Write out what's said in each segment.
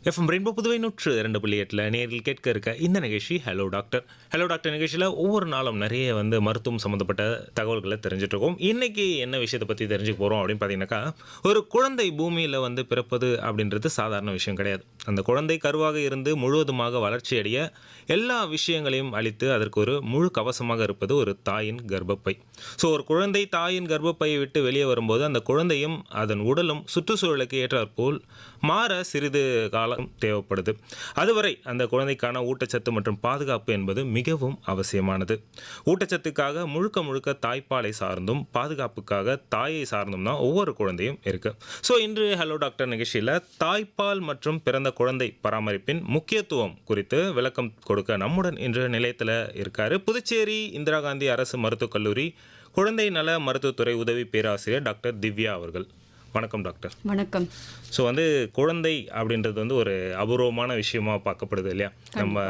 FM rainbow Puduvai 102.8 நேரில் கேட்க இருக்க இந்த நிகழ்ச்சி ஹலோ டாக்டர். ஹலோ டாக்டர் நிகழ்ச்சியில் ஒவ்வொரு நாளும் நிறைய மருத்துவம் சம்மந்தப்பட்ட தகவல்களை தெரிஞ்சுட்டு இருக்கோம். இன்றைக்கி என்ன விஷயத்தை பற்றி தெரிஞ்சுக்க போகிறோம் அப்படின்னு பார்த்தீங்கன்னாக்கா, ஒரு குழந்தை பூமியில் பிறப்பது அப்படின்றது சாதாரண விஷயம் கிடையாது. அந்த குழந்தை கருவாக இருந்து முழுவதுமாக வளர்ச்சி அடைய எல்லா விஷயங்களையும் அளித்து அதற்கு ஒரு முழு கவசமாக இருப்பது ஒரு தாயின் கர்ப்பப்பை. ஸோ ஒரு குழந்தை தாயின் கர்ப்பப்பையை விட்டு வெளியே வரும்போது அந்த குழந்தையும் அதன் உடலும் சுற்றுச்சூழலுக்கு ஏற்றாற்போல் மாற சிறிது காலம் தேவைப்படுது. அதுவரை அந்த குழந்தைக்கான ஊட்டச்சத்து மற்றும் பாதுகாப்பு என்பது மிகவும் அவசியமானது. ஊட்டச்சத்துக்காக முழுக்க முழுக்க தாய்ப்பாலை சார்ந்தும் பாதுகாப்புக்காக தாயை சார்ந்தும் தான் ஒவ்வொரு குழந்தையும் இருக்கு. ஸோ இன்று ஹலோ டாக்டர் நிகழ்ச்சியில் தாய்ப்பால் மற்றும் பிறந்த குழந்தை பராமரிப்பின் முக்கியத்துவம் குறித்து விளக்கம் கொடுக்க நம்முடன் இன்று நிலையத்தில் இருக்காரு புதுச்சேரி இந்திரா காந்தி அரசு மருத்துவக் கல்லூரி குழந்தை நல மருத்துவத்துறை உதவி பேராசிரியர் டாக்டர் திவ்யா அவர்கள். வணக்கம் டாக்டர். வணக்கம். ஸோ குழந்தை அப்படின்றது ஒரு அபூர்வமான விஷயமா பார்க்கப்படுது இல்லையா நம்ம.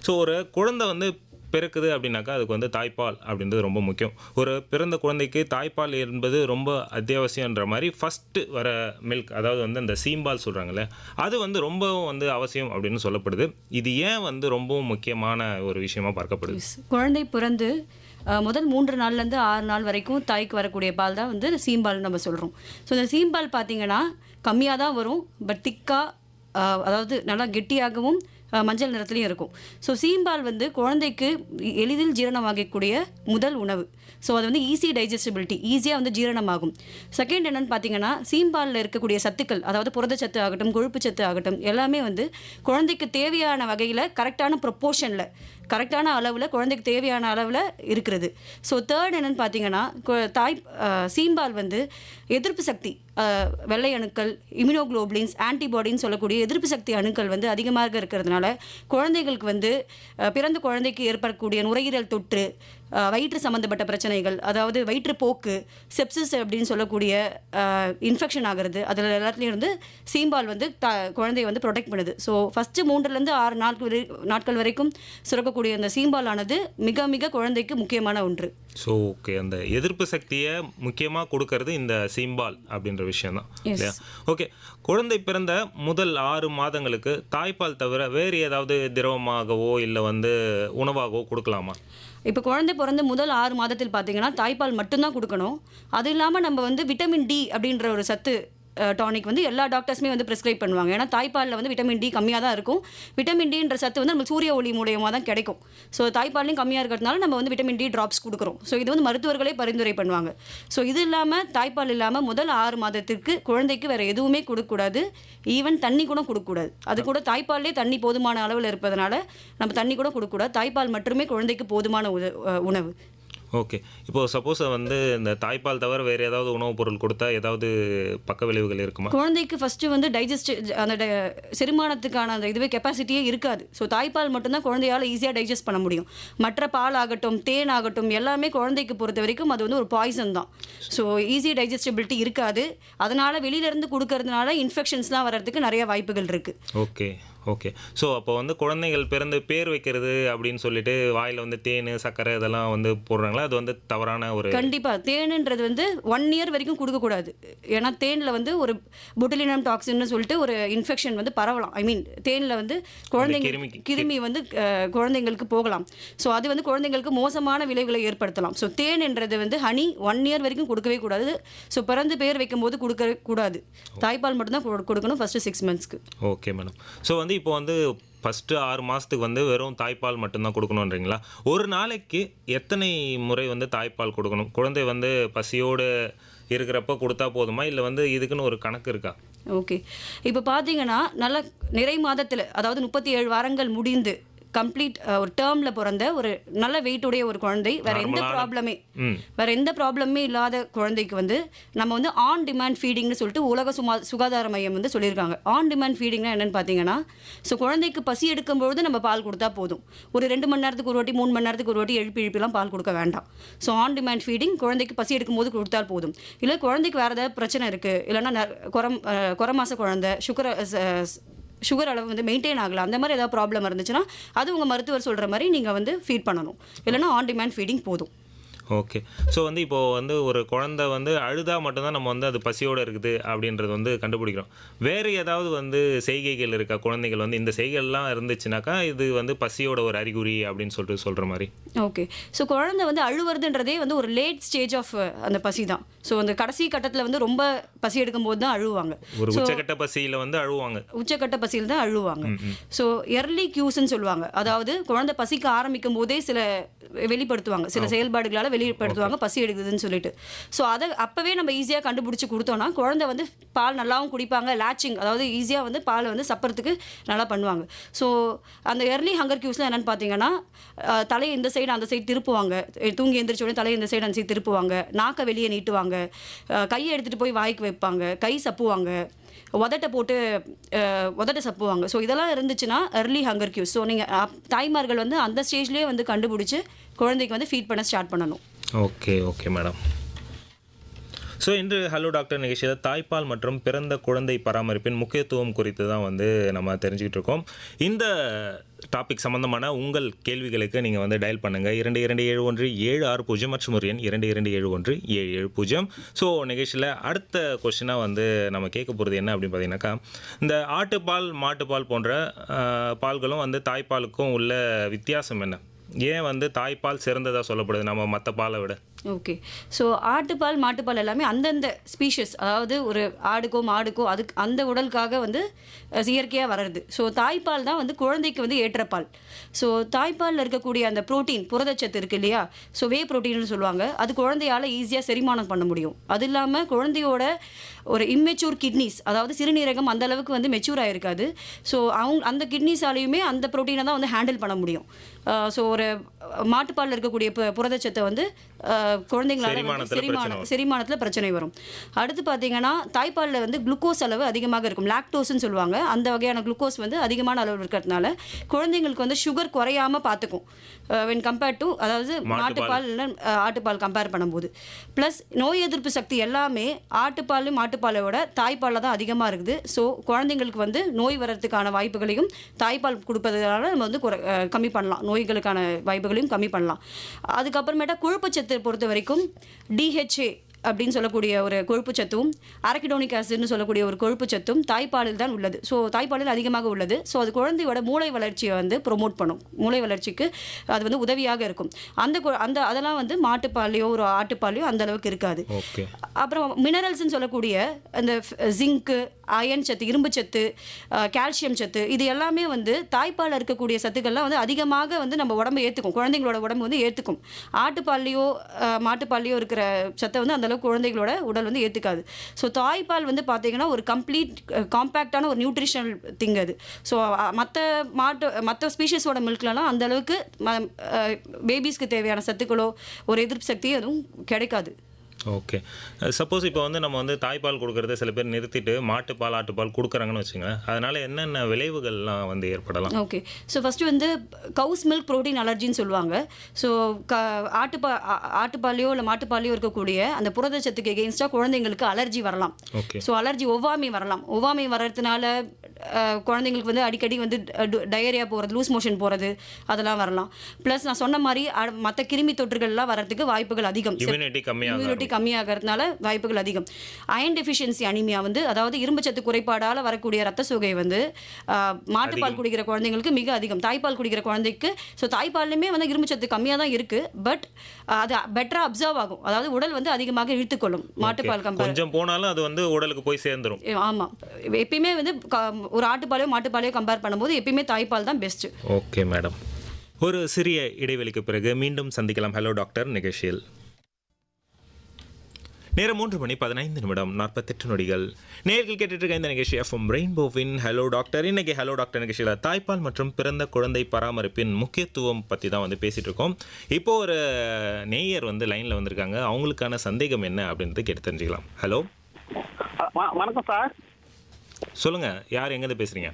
ஸோ ஒரு குழந்தை பிறக்குது அப்படின்னாக்கா அதுக்கு தாய்ப்பால் அப்படின்றது ரொம்ப முக்கியம். ஒரு பிறந்த குழந்தைக்கு தாய்ப்பால் என்பது ரொம்ப அத்தியாவசியன்ற மாதிரி ஃபஸ்ட்டு வர மில்க், அதாவது அந்த சீம்பால் சொல்கிறாங்கல்ல, அது ரொம்பவும் அவசியம் அப்படின்னு சொல்லப்படுது. இது ஏன் ரொம்பவும் முக்கியமான ஒரு விஷயமா பார்க்கப்படுது? குழந்தை பிறந்து முதல் 3 நாள்லேருந்து 6 நாள் வரைக்கும் தாய்க்கு வரக்கூடிய பால் தான் சீம்பால் நம்ம சொல்கிறோம். ஸோ இந்த சீம்பால் பார்த்திங்கன்னா கம்மியாக தான் வரும், பட் திக்காக, அதாவது நல்லா கெட்டியாகவும் மஞ்சள் நிறத்துலையும் இருக்கும். ஸோ சீம்பால் குழந்தைக்கு எளிதில் ஜீரணமாகக்கூடிய முதல் உணவு. ஸோ அது ஈஸி டைஜஸ்டபிலிட்டி, ஈஸியாக ஜீரணமாகும். செகண்ட் என்னென்னு பார்த்தீங்கன்னா, சீம்பாலில் இருக்கக்கூடிய சத்துக்கள், அதாவது புரதச்சத்து ஆகட்டும் கொழுப்பு சத்து ஆகட்டும், எல்லாமே குழந்தைக்கு தேவையான வகையில் கரெக்டான ப்ரொப்போர்ஷனில், கரெக்டான அளவில், குழந்தைக்கு தேவையான அளவில் இருக்கிறது. ஸோ தேர்ட் என்னென்னு பார்த்தீங்கன்னா, சீம்பால் எதிர்ப்பு சக்தி, வெள்ளை அணுக்கள், இம்யூனோகுளோபுலின்ஸ், ஆன்டிபாடின்னு சொல்லக்கூடிய எதிர்ப்பு சக்தி அணுக்கள் அதிகமாக இருக்கிறதுனால குழந்தைகளுக்கு பிறந்த குழந்தைக்கு ஏற்படக்கூடிய நுரையீரல் தொற்று, வயிற்று சம்மந்தப்பட்ட பிரச்சனைகள், அதாவது வயிற்றுப்போக்கு, செப்சிஸ் அப்படின்னு சொல்லக்கூடிய இன்ஃபெக்ஷன் ஆகிறது, அதில் எல்லாத்துலேயும் சீம்பால் குழந்தையை ப்ரொடெக்ட் பண்ணுது. ஸோ ஃபஸ்ட்டு 3லேருந்து 6 நாட்கள் வரைக்கும் சுரக்கக்கூடிய அந்த சீம்பாலானது மிக மிக குழந்தைக்கு முக்கியமான ஒன்று. ஸோ ஓகே, அந்த எதிர்ப்பு சக்தியை முக்கியமாக கொடுக்கறது இந்த சீம்பால் அப்படின்ற விஷயம் தான் இல்லையா? ஓகே, குழந்தை பிறந்த முதல் 6 மாதங்களுக்கு தாய்ப்பால் தவிர வேறு ஏதாவது திரவமாகவோ இல்லை உணவாகவோ கொடுக்கலாமா? இப்போ குழந்தை பிறந்த முதல் 6 மாதத்தில் பார்த்தீங்கன்னா தாய்ப்பால் மட்டும்தான் கொடுக்கணும். அது இல்லாமல் நம்ம விட்டமின் டி அப்படின்ற ஒரு சத்து டானிக் எல்லா டாக்டர்ஸுமே ப்ரிஸ்கிரைப் பண்ணுவாங்க. ஏன்னா தாய்ப்பாலில் விட்டமின் டி கம்மியாக தான் இருக்கும். விட்டமின் டின்ற சத்து நம்ம சூரிய ஒளி மூலியமாக தான் கிடைக்கும். ஸோ தாய்ப்பாலையும் கம்மியாக இருக்கிறதுனால நம்ம விட்டமின் டி ட்ராப்ஸ் கொடுக்குறோம். ஸோ இது மருத்துவர்களே பரிந்துரை பண்ணுவாங்க. ஸோ இது இல்லாமல் தாய்ப்பால் இல்லாமல் முதல் 6 மாதத்திற்கு குழந்தைக்கு வேறு எதுவுமே கொடுக்கக்கூடாது. ஈவன் தண்ணி கூட கொடுக்கக்கூடாது. அது கூட தாய்ப்பாலே தண்ணி போதுமான அளவில் இருப்பதனால நம்ம தண்ணி கூட கொடுக்கக்கூடாது. தாய்ப்பால் மட்டுமே குழந்தைக்கு போதுமான உணவு. ஓகே, இப்போது சப்போஸ் இந்த தாய்ப்பால் தவிர வேறு ஏதாவது உணவுப் பொருள் கொடுத்தா ஏதாவது பக்க விளைவுகள் இருக்குமா? குழந்தைக்கு ஃபஸ்ட்டு அந்த செரிமானத்துக்கான அந்த இதுவே கெப்பாசிட்டியே இருக்காது. ஸோ தாய்ப்பால் மட்டும்தான் குழந்தையால் ஈஸியாக டைஜஸ்ட் பண்ண முடியும். மற்ற பால் ஆகட்டும், தேன் ஆகட்டும், எல்லாமே குழந்தைக்கு பொறுத்த வரைக்கும் அது ஒரு பாய்சன் தான். ஸோ ஈஸி டைஜஸ்டபிலிட்டி இருக்காது. அதனால் வெளியிலேருந்து கொடுக்கறதுனால இன்ஃபெக்ஷன்ஸ்லாம் வர்றதுக்கு நிறைய வாய்ப்புகள் இருக்குது. Okay okay. ஸோ அப்போ குழந்தைகள் பிறந்து பேர் வைக்கிறது அப்படின்னு சொல்லிட்டு வாயில் தேன், சர்க்கரை இதெல்லாம் போடுறாங்களா? அது தவறான ஒரு. கண்டிப்பாக தேனுன்றது 1 இயர் வரைக்கும் கொடுக்கக்கூடாது. ஏன்னா தேனில் ஒரு பொட்டுலினம் டாக்ஸின்னு சொல்லிட்டு ஒரு இன்ஃபெக்ஷன் பரவலாம். ஐ மீன் தேனில் கிருமி குழந்தைங்களுக்கு போகலாம். ஸோ அது குழந்தைங்களுக்கு மோசமான விளைவுகளை ஏற்படுத்தலாம். ஸோ தேன்ன்றது ஹனி 1 இயர் வரைக்கும் கொடுக்கவே கூடாது. ஸோ பிறந்து பேர் வைக்கும்போது கொடுக்கவே கூடாது. தாய்ப்பால் மட்டும்தான் கொடுக்கணும் ஃபஸ்ட்டு 6 மந்த்ஸ்க்கு. Okay madam. ஸோ இப்போ ஃபஸ்ட்டு 6 மாதத்துக்கு வெறும் தாய்ப்பால் மட்டும்தான் கொடுக்கணுன்றீங்களா? ஒரு நாளைக்கு எத்தனை முறை தாய்ப்பால் கொடுக்கணும்? குழந்தை பசியோடு இருக்கிறப்ப கொடுத்தா போதுமா, இல்லை இதுக்குன்னு ஒரு கணக்கு இருக்கா? ஓகே, இப்போ பார்த்தீங்கன்னா நல்ல நிறை மாதத்தில், அதாவது 37 வாரங்கள் முடிந்து கம்ப்ளீட் ஒரு டேர்மில் பிறந்த ஒரு நல்ல வெயிட்டுடைய ஒரு குழந்தை, வேறு எந்த ப்ராப்ளமே இல்லாத குழந்தைக்கு நம்ம ஆன் டிமாண்ட் ஃபீடிங்னு சொல்லிட்டு உலக சுகாதார மையம் சொல்லியிருக்காங்க. ஆன் டிமாண்ட் ஃபீடிங்னா என்னென்னு பார்த்தீங்கன்னா, ஸோ குழந்தைக்கு பசி எடுக்கும்பொழுது நம்ம பால் கொடுத்தா போதும். ஒரு 2 மணி நேரத்துக்கு ஒரு வாட்டி, 3 மணி நேரத்துக்கு ஒரு வாட்டி எழுப்பிலாம் பால் கொடுக்க வேண்டாம். ஸோ ஆன் டிமாண்ட் ஃபீடிங் குழந்தைக்கு பசி எடுக்கும்போது கொடுத்தால் போதும். இல்லை குழந்தைக்கு வேறு ஏதாவது பிரச்சனை இருக்குது, இல்லைன்னா குறமாச குழந்தை, சுகர் அளவு மெயின்டைன் ஆகலாம், அந்த மாதிரி ஏதாவது ப்ராப்ளம் இருந்துச்சுன்னா அது உங்கள் மருத்துவர் சொல்கிற மாதிரி நீங்கள் ஃபீட் பண்ணணும். இல்லைனா ஆன் டிமாண்ட் ஃபீடிங் போதும். ஓகே. ஸோ வந்து இப்போ வந்து ஒரு குழந்தை வந்து அழுதா மட்டும்தான் நம்ம வந்து அது பசியோட இருக்குது அப்படின்றது வந்து கண்டுபிடிக்கிறோம். வேறு ஏதாவது வந்து செய்கைகள் இருக்கா? குழந்தைகள் வந்து இந்த செய்கைகள்லாம் இருந்துச்சுனாக்கா, இது வந்து பசியோட ஒரு அறிகுறி அப்படின்னு சொல்லிட்டு சொல்ற மாரி. ஓகே. ஸோ குழந்தை வந்து அழுவுறதுன்றதே வந்து ஒரு லேட் ஸ்டேஜ் ஆஃப் அந்த பசி தான். ஸோ அந்த கடைசி கட்டத்தில வந்து ரொம்ப பசி எடுக்கும்போது தான் அழுவாங்க. ஒரு உச்சக்கட்ட பசியில வந்து அழுவாங்க. உச்சக்கட்ட பசியில் தான் அழுவாங்க. ஸோ எர்லி கியூஸ்ன்னு சொல்லுவாங்க. அதாவது குழந்தை பசிக்க ஆரம்பிக்கும் போதே சில வெளிப்படுத்துவாங்க. சில செயல்பாடுகளால வெளிப்படுத்துவாங்க பசி எடுக்குதுன்னு சொல்லிட்டு. ஸோ அதை அப்பவே நம்ம ஈஸியாக கண்டுபிடிச்சு கொடுத்தோம்னா குழந்தை வந்து பால் நல்லாவும் குடிப்பாங்க. லேச்சிங் அதாவது ஈஸியாக வந்து பாலை வந்து சப்பறதுக்கு நல்லா பண்ணுவாங்க. ஸோ அந்த எர்லி ஹங்கர் கியூஸ்ல என்னன்னு பார்த்தீங்கன்னா, தலையை இந்த சைடு அந்த சைடு திருப்புவாங்க. தூங்கி எந்திரிச்ச உடனே தலையை இந்த சைடு அந்த சைடு திருப்புவாங்க. நாக்கை வெளியே நீட்டுவாங்க. கையை எடுத்துகிட்டு போய் வாய்க்கு வைப்பாங்க. கை சப்புவாங்க. உதட்டை போட்டு உதட்டை சப்புவாங்க. ஸோ இதெல்லாம் இருந்துச்சுன்னா early hunger cues. ஸோ நீங்கள் தாய்மார்கள் வந்து அந்த ஸ்டேஜ்லேயே வந்து கண்டுபிடிச்சி குழந்தைக்கு வந்து ஃபீட் பண்ண ஸ்டார்ட் பண்ணணும். Okay, okay madam. ஸோ இன்று ஹலோ டாக்டர் நிகழ்ச்சியில் தாய்ப்பால் மற்றும் பிறந்த குழந்தை பராமரிப்பின் முக்கியத்துவம் குறித்து தான் வந்து நம்ம தெரிஞ்சுக்கிட்டு இருக்கோம். இந்த டாபிக் சம்மந்தமான உங்கள் கேள்விகளுக்கு நீங்கள் வந்து டயல் பண்ணுங்கள் 2271-7600 மற்றும் ஒரு எண் 2271-7700. ஸோ நிகழ்ச்சியில் அடுத்த கொஸ்டினாக வந்து நம்ம கேட்க போகிறது என்ன அப்படின்னு பார்த்தீங்கன்னாக்கா, இந்த ஆட்டுப்பால் மாட்டுப்பால் போன்ற பால்களும் வந்து தாய்ப்பாலுக்கும் உள்ள வித்தியாசம் என்ன? ஏன் வந்து தாய்ப்பால் சிறந்ததாக சொல்லப்படுது நம்ம மற்ற பாலை விட? ஓகே. ஸோ ஆட்டுப்பால் மாட்டுப்பால் எல்லாமே அந்தந்த ஸ்பீஷஸ், அதாவது ஒரு ஆடுக்கோ மாடுக்கோ அதுக்கு அந்த உடலுக்காக வந்து இயற்கையாக வர்றது. ஸோ தாய்ப்பால் தான் வந்து குழந்தைக்கு வந்து ஏற்ற பால். ஸோ தாய்ப்பாலில் இருக்கக்கூடிய அந்த புரோட்டீன் புரதச்சத்து இருக்குது இல்லையா, ஸோ வே புரோட்டீன்னு சொல்லுவாங்க, அது குழந்தையால் ஈஸியாக செரிமானம் பண்ண முடியும். அது இல்லாமல் குழந்தையோட ஒரு இம்மெச்சூர் கிட்னிஸ், அதாவது சிறுநீரகம் அந்த அளவுக்கு வந்து மெச்சூர் ஆகிருக்காது. ஸோ அந்த கிட்னிஸாலையுமே அந்த ப்ரோட்டீனை தான் வந்து ஹேண்டில் பண்ண முடியும். ஸோ ஒரு மாட்டுப்பாலில் இருக்கக்கூடிய புரதச்சத்தை வந்து குழந்தைங்களால செரிமானத்தில் பிரச்சனை வரும். அடுத்து பார்த்தீங்கன்னா தாய்ப்பாலில் வந்து குளுக்கோஸ் அளவு அதிகமாக இருக்கும். லாக்டோஸ்ன்னு சொல்லுவாங்க. அந்த வகையான குளுக்கோஸ் வந்து அதிகமான அளவு இருக்கிறதுனால குழந்தைங்களுக்கு வந்து சுகர் குறையாமல் பார்த்துக்கும் வென் கம்பேர்ட் டு, அதாவது மாட்டுப்பால் ஆட்டுப்பால் கம்பேர் பண்ணும்போது. ப்ளஸ் நோய் எதிர்ப்பு சக்தி எல்லாமே ஆட்டுப்பால் மாட்டுப்பாலோட தாய்ப்பாலில் தான் அதிகமாக இருக்குது. ஸோ குழந்தைங்களுக்கு வந்து நோய் வர்றதுக்கான வாய்ப்புகளையும் தாய்ப்பால் கொடுப்பதனால நம்ம வந்து கம்மி பண்ணலாம், நோய்களுக்கான வாய்ப்புகளையும் கம்மி பண்ணலாம். அதுக்கப்புறமேட்டா கொழுப்புச்சத்து பொறுத்த வரைக்கும் DHA அப்படின்னு சொல்லக்கூடிய ஒரு கொழுப்புச்சத்தும் அரக்கிடோனிக் ஆசிட்னு சொல்லக்கூடிய ஒரு கொழுப்புச்சத்தும் தாய்ப்பாலில் தான் உள்ளது. ஸோ தாய்ப்பாலில் அதிகமாக உள்ளது. ஸோ அது குழந்தையோட மூளை வளர்ச்சியை வந்து ப்ரொமோட் பண்ணும். மூளை வளர்ச்சிக்கு அது வந்து உதவியாக இருக்கும். அந்த அதெல்லாம் வந்து மாட்டுப்பாலையோ ஒரு ஆட்டுப்பாலையோ அந்த அளவுக்கு இருக்காது. அப்புறம் மினரல்ஸ்ன்னு சொல்லக்கூடிய அந்த ஜிங்க்கு, அயன் சத்து, இரும்பு சத்து, கால்சியம் சத்து, இது எல்லாமே வந்து தாய்ப்பாலில் இருக்கக்கூடிய சத்துக்கள்லாம் வந்து அதிகமாக வந்து நம்ம உடம்பு ஏற்றுக்கும், குழந்தைங்களோட உடம்பு வந்து ஏற்றுக்கும். ஆட்டுப்பால்லையோ மாட்டுப்பால்லையோ இருக்கிற சத்தை வந்து அந்தளவுக்கு குழந்தைகளோட உடல் வந்து ஏற்றுக்காது. ஸோ தாய்ப்பால் வந்து பார்த்தீங்கன்னா ஒரு கம்ப்ளீட் காம்பேக்டான ஒரு நியூட்ரிஷனல் திங் அது. ஸோ மற்ற ஸ்பீஷஸோட மில்க்லலாம் அந்தளவுக்கு பேபிஸ்க்கு தேவையான சத்துக்களோ ஒரு எதிர்ப்பு சக்தியோ எதுவும் கிடைக்காது. ஓகே. சப்போஸ் இப்போ வந்து நம்ம வந்து தாய்ப்பால் கொடுக்கறத சில பேர் நிறுத்திட்டு மாட்டுப்பால் ஆட்டுப்பால் கொடுக்குறாங்கன்னு வச்சுங்க, அதனால் என்னென்ன விளைவுகள்லாம் வந்து ஏற்படலாம்? ஓகே. ஸோ ஃபஸ்ட்டு வந்து கவுஸ் மில்க் ப்ரோட்டீன் அலர்ஜின்னு சொல்லுவாங்க. ஸோ ஆட்டுப்பாலையோ இல்லை மாட்டுப்பாலையோ இருக்கக்கூடிய அந்த புரதச்சத்துக்கு எகெயின்ஸ்டாக குழந்தைங்களுக்கு அலர்ஜி வரலாம். ஸோ அலர்ஜி ஒவ்வாமை வரலாம். ஒவ்வாமை வர்றதுனால குழந்தைங்களுக்கு வந்து அடிக்கடி வந்து டயரியா போகிறது, லூஸ் மோஷன் போகிறது, அதெல்லாம் வரலாம். ப்ளஸ் நான் சொன்ன மாதிரி மற்ற கிருமி தொற்றுகள்லாம் வர்றதுக்கு வாய்ப்புகள் அதிகம். இம்யூனிட்டி கம்மியாகிறதுனால வாய்ப்புகள் அதிகம். அயன் டெஃபிஷியன்சி அனிமியா வந்து, அதாவது இரும்புச்சத்து குறைபாடால் வரக்கூடிய ரத்த சோகை வந்து மாட்டுப்பால் குடிக்கிற குழந்தைங்களுக்கு மிக அதிகம், தாய்ப்பால் குடிக்கிற குழந்தைக்கு. ஸோ தாய்ப்பாலுமே வந்து இரும்புச்சத்து கம்மியாக தான் இருக்குது, பட் அது பெட்டராக அப்சர்வ் ஆகும், அதாவது உடல் வந்து அதிகமாக இழுத்துக்கொள்ளும் மாட்டுப்பால் கம்பேர். கொஞ்சம் போனாலும் அது வந்து உடலுக்கு போய் சேர்ந்துடும். ஆமாம். எப்பயுமே வந்து ஒரு ஆட்டுப்பாலையோ மாட்டுப்பாலையோ கம்பேர் பண்ணும்போது எப்பயுமே தாய்ப்பால் தான் பெஸ்ட். Okay madam. ஒரு சிறிய இடைவெளிக்கு பிறகு மீண்டும் சந்திக்கலாம் ஹலோ டாக்டர் நிகழ்ச்சியில். நேரம் 3:15 நேர்கள் கேட்டுட்டு இருக்க இந்த நிகழ்ச்சி எஃப்எம் ரெயின்போவின் ஹலோ டாக்டர். இன்னைக்கு ஹலோ டாக்டர் நிகழ்ச்சியில் தாய்ப்பால் மற்றும் பிறந்த குழந்தை பராமரிப்பின் முக்கியத்துவம் பற்றி தான் வந்து பேசிகிட்டு இருக்கோம். இப்போ ஒரு நேயர் வந்து லைனில் வந்திருக்காங்க. அவங்களுக்கான சந்தேகம் என்ன அப்படின்றது கேட்டு தெரிஞ்சுக்கலாம். ஹலோ, வணக்கம் சார். சொல்லுங்க, யார் எங்கேருந்து பேசுறீங்க?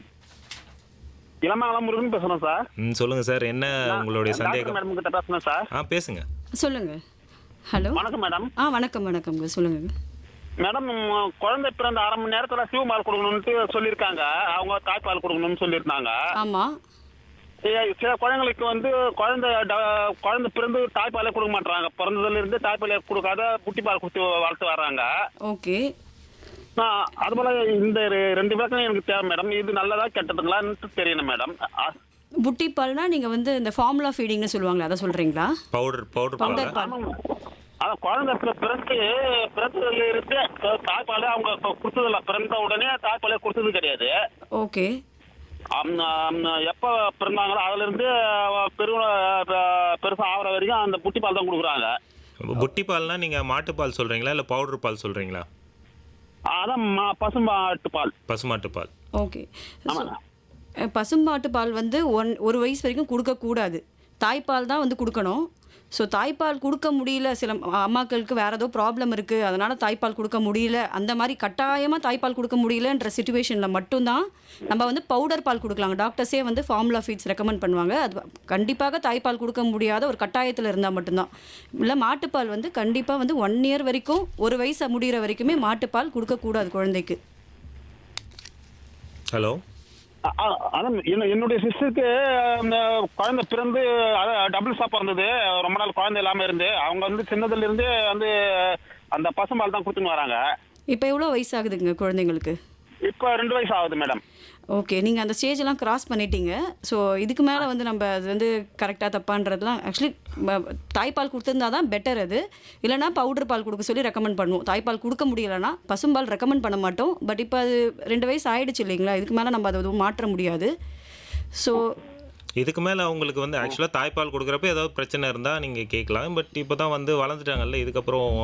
இளமங்கலம் முருகன் பேசுறேன் சார். சொல்லுங்க சார், என்ன உங்களுடைய சந்தேகம்? மேடம் கிட்ட பேசுறேன் சார். பேசுங்க. சொல்லுங்க. ஹலோ, வணக்கம் மேடம். வணக்கம்ங்க, சொல்லுங்க மேடம். குழந்தை பிறந்த அரை மணி நேரத்தில் சீவ் பால் கொடுக்கணும்னு சொல்லியிருக்காங்க. அவங்க தாய்ப்பால் கொடுக்கணும்னு சொல்லியிருந்தாங்க. ஆமா. சில குழந்தைங்களுக்கு வந்து குழந்தை பிறந்து தாய்ப்பாலே கொடுக்க மாட்டாங்க. பிறந்ததுல இருந்து தாய்ப்பாலே கொடுக்காத புட்டி பால் கொடுத்து வளர்த்து வர்றாங்க. ஓகே. அது போல இந்த ரெண்டு விளக்கம் எனக்கு தேவை மேடம். இது நல்லதா கெட்டதுங்களான்னு தெரியணும் மேடம். புட்டி பால்னா நீங்கள் வந்து இந்த ஃபார்முலா ஃபீடிங்னு சொல்லுவாங்களே அதை சொல்கிறீங்களா? பவுடர் பவுடர் பால். அதான் குழந்தை பிறந்ததுல இருந்து தாய்ப்பாலே அவங்க கொடுத்ததில்ல. பிறந்த உடனே தாய்ப்பாலே கொடுத்தது கிடையாது. ஓகே. எப்போ பிறந்தாங்களோ அதுல இருந்து பெருசா ஆகிற வரைக்கும் அந்த புட்டி பால் தான் கொடுக்குறாங்க. புட்டி பால்னா நீங்கள் மாட்டுப்பால் சொல்கிறீங்களா இல்லை பவுடர் பால் சொல்கிறீங்களா? அதான் பசுமாட்டு பால். பசுமாட்டு பால். ஓகே. பசுமாட்டு பால் வந்து ஒரு வயசு வரைக்கும் கொடுக்கக்கூடாது. தாய்ப்பால் தான் வந்து கொடுக்கணும். ஸோ தாய்ப்பால் கொடுக்க முடியல, சில அம்மாக்களுக்கு வேறு ஏதோ ப்ராப்ளம் இருக்குது, அதனால் தாய்ப்பால் கொடுக்க முடியல, அந்த மாதிரி கட்டாயமாக தாய்ப்பால் கொடுக்க முடியலன்ற சுச்சுவேஷனில் மட்டும்தான் நம்ம வந்து பவுடர் பால் கொடுக்கலாங்க. டாக்டர்ஸே வந்து ஃபார்முலா ஃபீட்ஸ் ரெக்கமெண்ட் பண்ணுவாங்க. அது கண்டிப்பாக தாய்ப்பால் கொடுக்க முடியாத ஒரு கட்டாயத்தில் இருந்தால் மட்டும்தான். இல்லை மாட்டுப்பால் வந்து கண்டிப்பாக வந்து 1 இயர் வரைக்கும், ஒரு வயசு முடிகிற வரைக்குமே மாட்டுப்பால் கொடுக்கக்கூடாது குழந்தைக்கு. ஹலோ. அதான் என்னுடைய சிஸ்டருக்கு இந்த குழந்தை பிறந்து டபுள் ஸ்டாப் இருந்தது. ரொம்ப நாள் குழந்தை இல்லாமல் இருந்து அவங்க வந்து சின்னதுல இருந்து வந்து அந்த பசும்பால் தான் கொடுத்துன்னு வராங்க. இப்போ எவ்வளோ வயசாகுதுங்க குழந்தைங்களுக்கு? இப்போ 2 வயசு ஆகுது மேடம். ஓகே. நீங்கள் அந்த ஸ்டேஜெல்லாம் கிராஸ் பண்ணிட்டீங்க. ஸோ இதுக்கு மேலே வந்து நம்ம அது வந்து கரெக்டாக தப்பான்றதுலாம் ஆக்சுவலி தாய்ப்பால் கொடுத்துருந்தா தான் பெட்டர். அது இல்லைனா பவுடர் பால் கொடுக்க சொல்லி ரெக்கமெண்ட் பண்ணுவோம். தாய்ப்பால் கொடுக்க முடியலைன்னா பசும்பால் ரெக்கமெண்ட் பண்ண மாட்டோம். பட் இப்போ அது 2 வயசு ஆகிடுச்சு இல்லைங்களா, இதுக்கு மேலே நம்ம அதை எதுவும் மாற்ற முடியாது. ஸோ இதுக்கு மேலே அவங்களுக்கு வந்து ஆக்சுவலாக தாய்ப்பால் கொடுக்குறப்ப ஏதாவது பிரச்சனை இருந்தால் நீங்கள் கேட்கலாம். பட் இப்போ தான் வந்து வளர்ந்துட்டாங்கல்ல, இதுக்கப்புறம்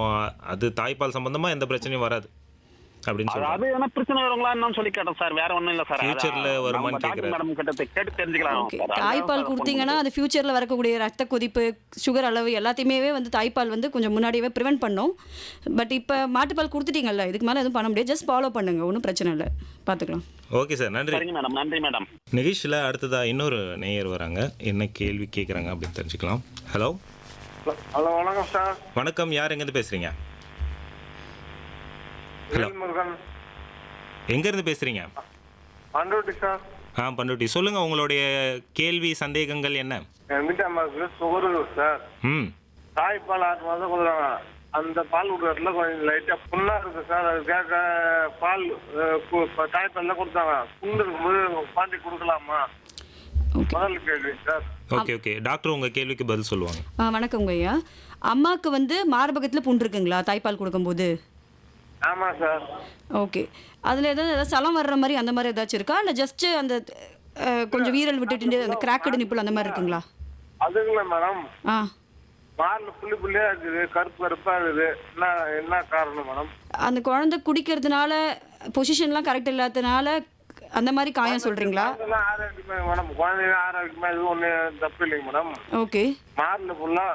அது தாய்ப்பால் சம்மந்தமாக எந்த பிரச்சனையும் வராது அப்படின்னு சொல்லி. அது என்ன பிரச்சனை வருங்களான்னு சொல்லி கேட்டேன் சார். வேற ஒன்றும் இல்லை சார். ஃபியூச்சரில் வருமானு கேட்குறேன் மேடம் கிட்ட கேட்டு தெரிஞ்சுக்கலாம். ஓகே. தாய்ப்பால் கொடுத்தீங்கன்னா அது ஃபியூச்சரில் வரக்கூடிய ரத்த கொதிப்பு, சுகர் அளவு எல்லாத்தையுமே வந்து தாய்ப்பால் வந்து கொஞ்சம் முன்னாடியே ப்ரிவென்ட் பண்ணும். பட் இப்போ மாட்டுப்பால் கொடுத்துட்டீங்கல்ல, இதுக்கு மேலே எதுவும் பண்ண முடியாது. ஜஸ்ட் ஃபாலோ பண்ணுங்கள், ஒன்றும் பிரச்சனை இல்லை, பார்த்துக்கலாம். ஓகே சார், நன்றி. சரிங்க மேடம். நன்றி மேடம். நிகழ்ச்சியில் அடுத்ததாக இன்னொரு நேயர் வராங்க, என்ன கேள்வி கேட்குறாங்க அப்படின்னு தெரிஞ்சுக்கலாம். ஹலோ. ஹலோ, வணக்கம் சார். வணக்கம், யார் எங்கேருந்து பேசுகிறீங்க? ஹலோ, முருகன். எங்கேருந்து பேசுகிறீங்க? பண்ருட்டி சார். பண்ருட்டி. சொல்லுங்கள், உங்களுடைய கேள்வி சந்தேகங்கள் என்ன? என் வீட்டு அம்மாவுக்கு சுகர் இருக்குது சார். தாய்ப்பால் 6 மாதம் கொடுக்குறாங்க. அந்த பால் கொடுக்குறதுல கொஞ்சம் லைட்டாக புண்ணா இருக்குது சார். அது கேட்க பால் தாய்ப்பால் தான் கொடுத்தாங்க. புண்ணு இருக்கும்போது பாண்டி கொடுக்கலாமா? முதல் கேள்வி சார். ஓகே. டாக்டர் உங்கள் கேள்விக்கு பதில் சொல்லுவாங்க. வணக்கங்க ஐயா. அம்மாவுக்கு வந்து மார்பகத்தில் புண் இருக்குங்களா தாய்ப்பால் கொடுக்கும்போது? ஆமாம் சார். ஓகே. அதில் ஏதாவது சலம் வர்ற மாதிரி அந்த மாதிரி ஏதாச்சும் இருக்கா, இல்லை ஜஸ்ட்டு அந்த கொஞ்சம் வீரல் விட்டுட்டு அந்த கிராக்கடு நிப்பிள் அந்த மாதிரி இருக்குங்களா? அதுங்களா மேடம், ஆ மாரில் புள்ளியா இருக்குது, கருப்பாக இருக்குது. என்ன காரணம் மேடம்? அந்த குழந்தை குடிக்கிறதுனால பொசிஷன்லாம் கரெக்ட் இல்லாததுனால அந்த மாதிரி காயம் சொல்கிறீங்களா? ஆரோக்கியமா மேடம், குழந்தைங்க ஆரோக்கியமா இது ஒன்றும் தப்பு இல்லைங்க மேடம். ஓகே. மாரில் ஃபுல்லாக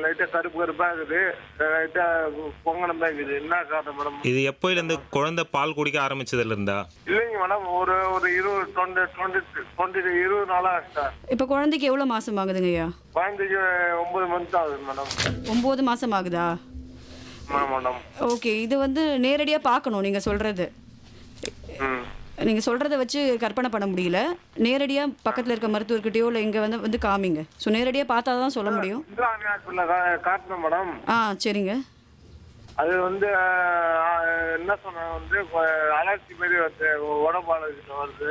லைட்டாக கருப்பாக இருக்குது, லைட்டாக பொங்கனம் தான் இருக்குது. என்ன காரணம் மேடம்? இது எப்போயிலேருந்து குழந்தை பால் குடிக்க ஆரம்பிச்சதுல இருந்தா? இல்லைங்க மேடம், ஒரு 20 நாளாக சார். இப்போ குழந்தைக்கு எவ்வளோ மாதம் ஆகுதுங்க ஐயா? குழந்தைக்கு 9 மந்த் ஆகுது மேடம். 9 மாதம் ஆகுதா? மேடம். ஓகே. இது வந்து நேரடியாக பார்க்கணும். நீங்கள் சொல்கிறது நீங்கள் சொல்கிறத வச்சு கற்பனை பண்ண முடியல. நேரடியாக பக்கத்தில் இருக்க மருத்துவர்கிட்டயோ இல்லை இங்கே வந்து காமிங்க. ஸோ நேரடியாக பார்த்தா தான் சொல்ல முடியும். காட்டணும் மேடம். சரிங்க. அது வந்து என்ன சொன்ன வந்து அலர்ஜி மாதிரி வருது, உடம்பு அலர்ஜி வருது.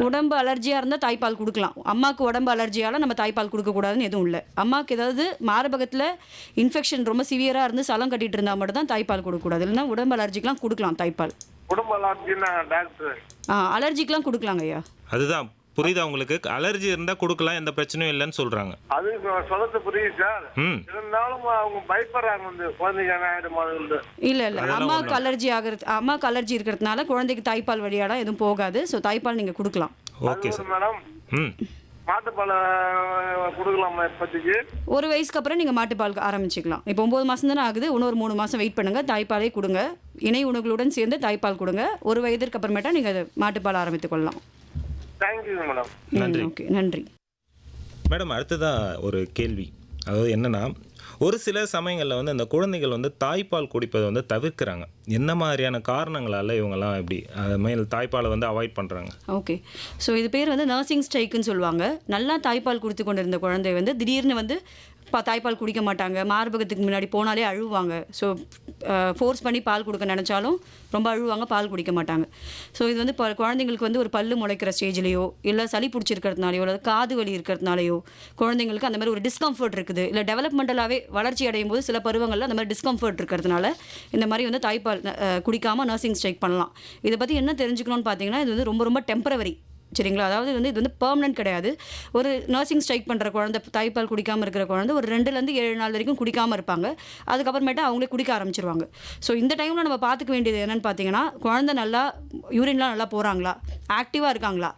உடம்பு அலர்ஜியாக இருந்தால் தாய்ப்பால் கொடுக்கலாம். அம்மாவுக்கு உடம்பு அலர்ஜியால் நம்ம தாய்ப்பால் கொடுக்கக்கூடாதுன்னு எதுவும் இல்லை. அம்மாவுக்கு ஏதாவது மார்பகத்தில் இன்ஃபெக்ஷன் ரொம்ப சிவியராக இருந்து சலம் கட்டிகிட்டு இருந்தால் மட்டும் தான் தாய்ப்பால் கொடுக்கக்கூடாது. இல்லைன்னா உடம்பு அலர்ஜிக்கெலாம் கொடுக்கலாம் தாய்ப்பால். உடம்பு அலர்ஜின்னா டாக்டர் அலர்ஜிக்கெலாம் கொடுக்கலாங்க ஐயா. அதுதான் புரியுதா உங்களுக்கு? அலர்ஜி இருந்தால் கொடுக்கலாம், எந்த பிரச்சனையும் இல்லைன்னு சொல்கிறாங்க. அது சொல்றது புரியுது சார். இருந்தாலும் அவங்க பயப்படுறாங்க வந்து குழந்தைங்க ஆயிடுமா. இல்லை அம்மாவுக்கு அலர்ஜி இருக்கிறதுனால குழந்தைக்கு தாய்ப்பால் வழியாலாம் எதுவும் போகாது. ஸோ தாய்ப்பால் நீங்கள் கொடுக்கலாம். Okay sir. மேடம், மாட்டுப்பால் கொடுக்கலாமா இப்போதைக்கு? 1 வயசுக்கு அப்புறம் நீங்கள் மாட்டுப்பால் ஆரம்பிச்சிக்கலாம். இப்போ 9 மாதம் தானே ஆகுது, இன்னொரு 3 மாதம் வெயிட் பண்ணுங்கள். தாய்ப்பாலே கொடுங்க, இணை உணவுகளுடன் சேர்ந்து தாய்ப்பால் கொடுங்க. 1 வயதிற்கு அப்புறமேட்டா நீங்கள் மாட்டுப்பால் ஆரம்பித்துக் கொள்ளலாம். Thank you madam. நன்றி. ஓகே, நன்றி மேடம். அடுத்ததாக ஒரு கேள்வி, அதாவது என்னென்னா, ஒரு சில சமயங்களில் வந்து அந்த குழந்தைகள் வந்து தாய்ப்பால் குடிப்பதை வந்து தவிர்க்கிறாங்க. என்ன மாதிரியான காரணங்களால் இவங்கெல்லாம் எப்படி மேல் தாய்ப்பாலை வந்து அவாய்ட் பண்ணுறாங்க? ஓகே. ஸோ இது பேர் வந்து நர்சிங் ஸ்ட்ரைக்குன்னு சொல்லுவாங்க. நல்லா தாய்ப்பால் குடித்து கொண்டிருந்த குழந்தை வந்து திடீர்னு வந்து தாய்ப்பால் குடிக்க மாட்டாங்க. மார்பகத்துக்கு முன்னாடி போனாலே அழுவாங்க. ஸோ ஃபோர்ஸ் பண்ணி பால் கொடுக்க நினச்சாலும் ரொம்ப அழுவாங்க, பால் குடிக்க மாட்டாங்க. ஸோ இது வந்து குழந்தைங்களுக்கு வந்து ஒரு பல்லு முளைக்கிற ஸ்டேஜ்லேயோ, இல்லை சளி பிடிச்சிருக்கிறதுனாலையோ, இல்லை காது வலி இருக்கிறதுனாலையோ, குழந்தைங்களுக்கு அந்த மாதிரி ஒரு டிஸ்கம்ஃபர்ட் இருக்குது. இல்லை டெவலப்மெண்டலாகவே வளர்ச்சி அடையும் போது சில பருவங்களில் அந்த மாதிரி டிஸ்கம்ஃபர்ட் இருக்கிறதுனால இந்த மாதிரி வந்து தாய்ப்பால் குடிக்காமல் நர்சிங் ஸ்ட்ரைக் பண்ணலாம். இதை பற்றி என்ன தெரிஞ்சுக்கணும்னு பார்த்தீங்கன்னா, இது வந்து ரொம்ப ரொம்ப டெம்பரவரி. சரிங்களா? அதாவது வந்து இது வந்து பெர்மனன்ட் கிடையாது. ஒரு நர்சிங் ஸ்ட்ரைக் பண்ணுற குழந்தை, தாய்ப்பால் குடிக்காமல் இருக்கிற குழந்தை ஒரு 2லேருந்து 7 நாள் வரைக்கும் குடிக்காமல் இருப்பாங்க. அதுக்கப்புறமேட்டா அவங்களே குடிக்க ஆரம்பிச்சிருவாங்க. ஸோ இந்த டைமில் நம்ம பார்த்துக்க வேண்டியது என்னென்னு பார்த்தீங்கன்னா, குழந்தை நல்லா யூரின்லாம் நல்லா போகிறாங்களா, ஆக்டிவாக இருக்காங்களா,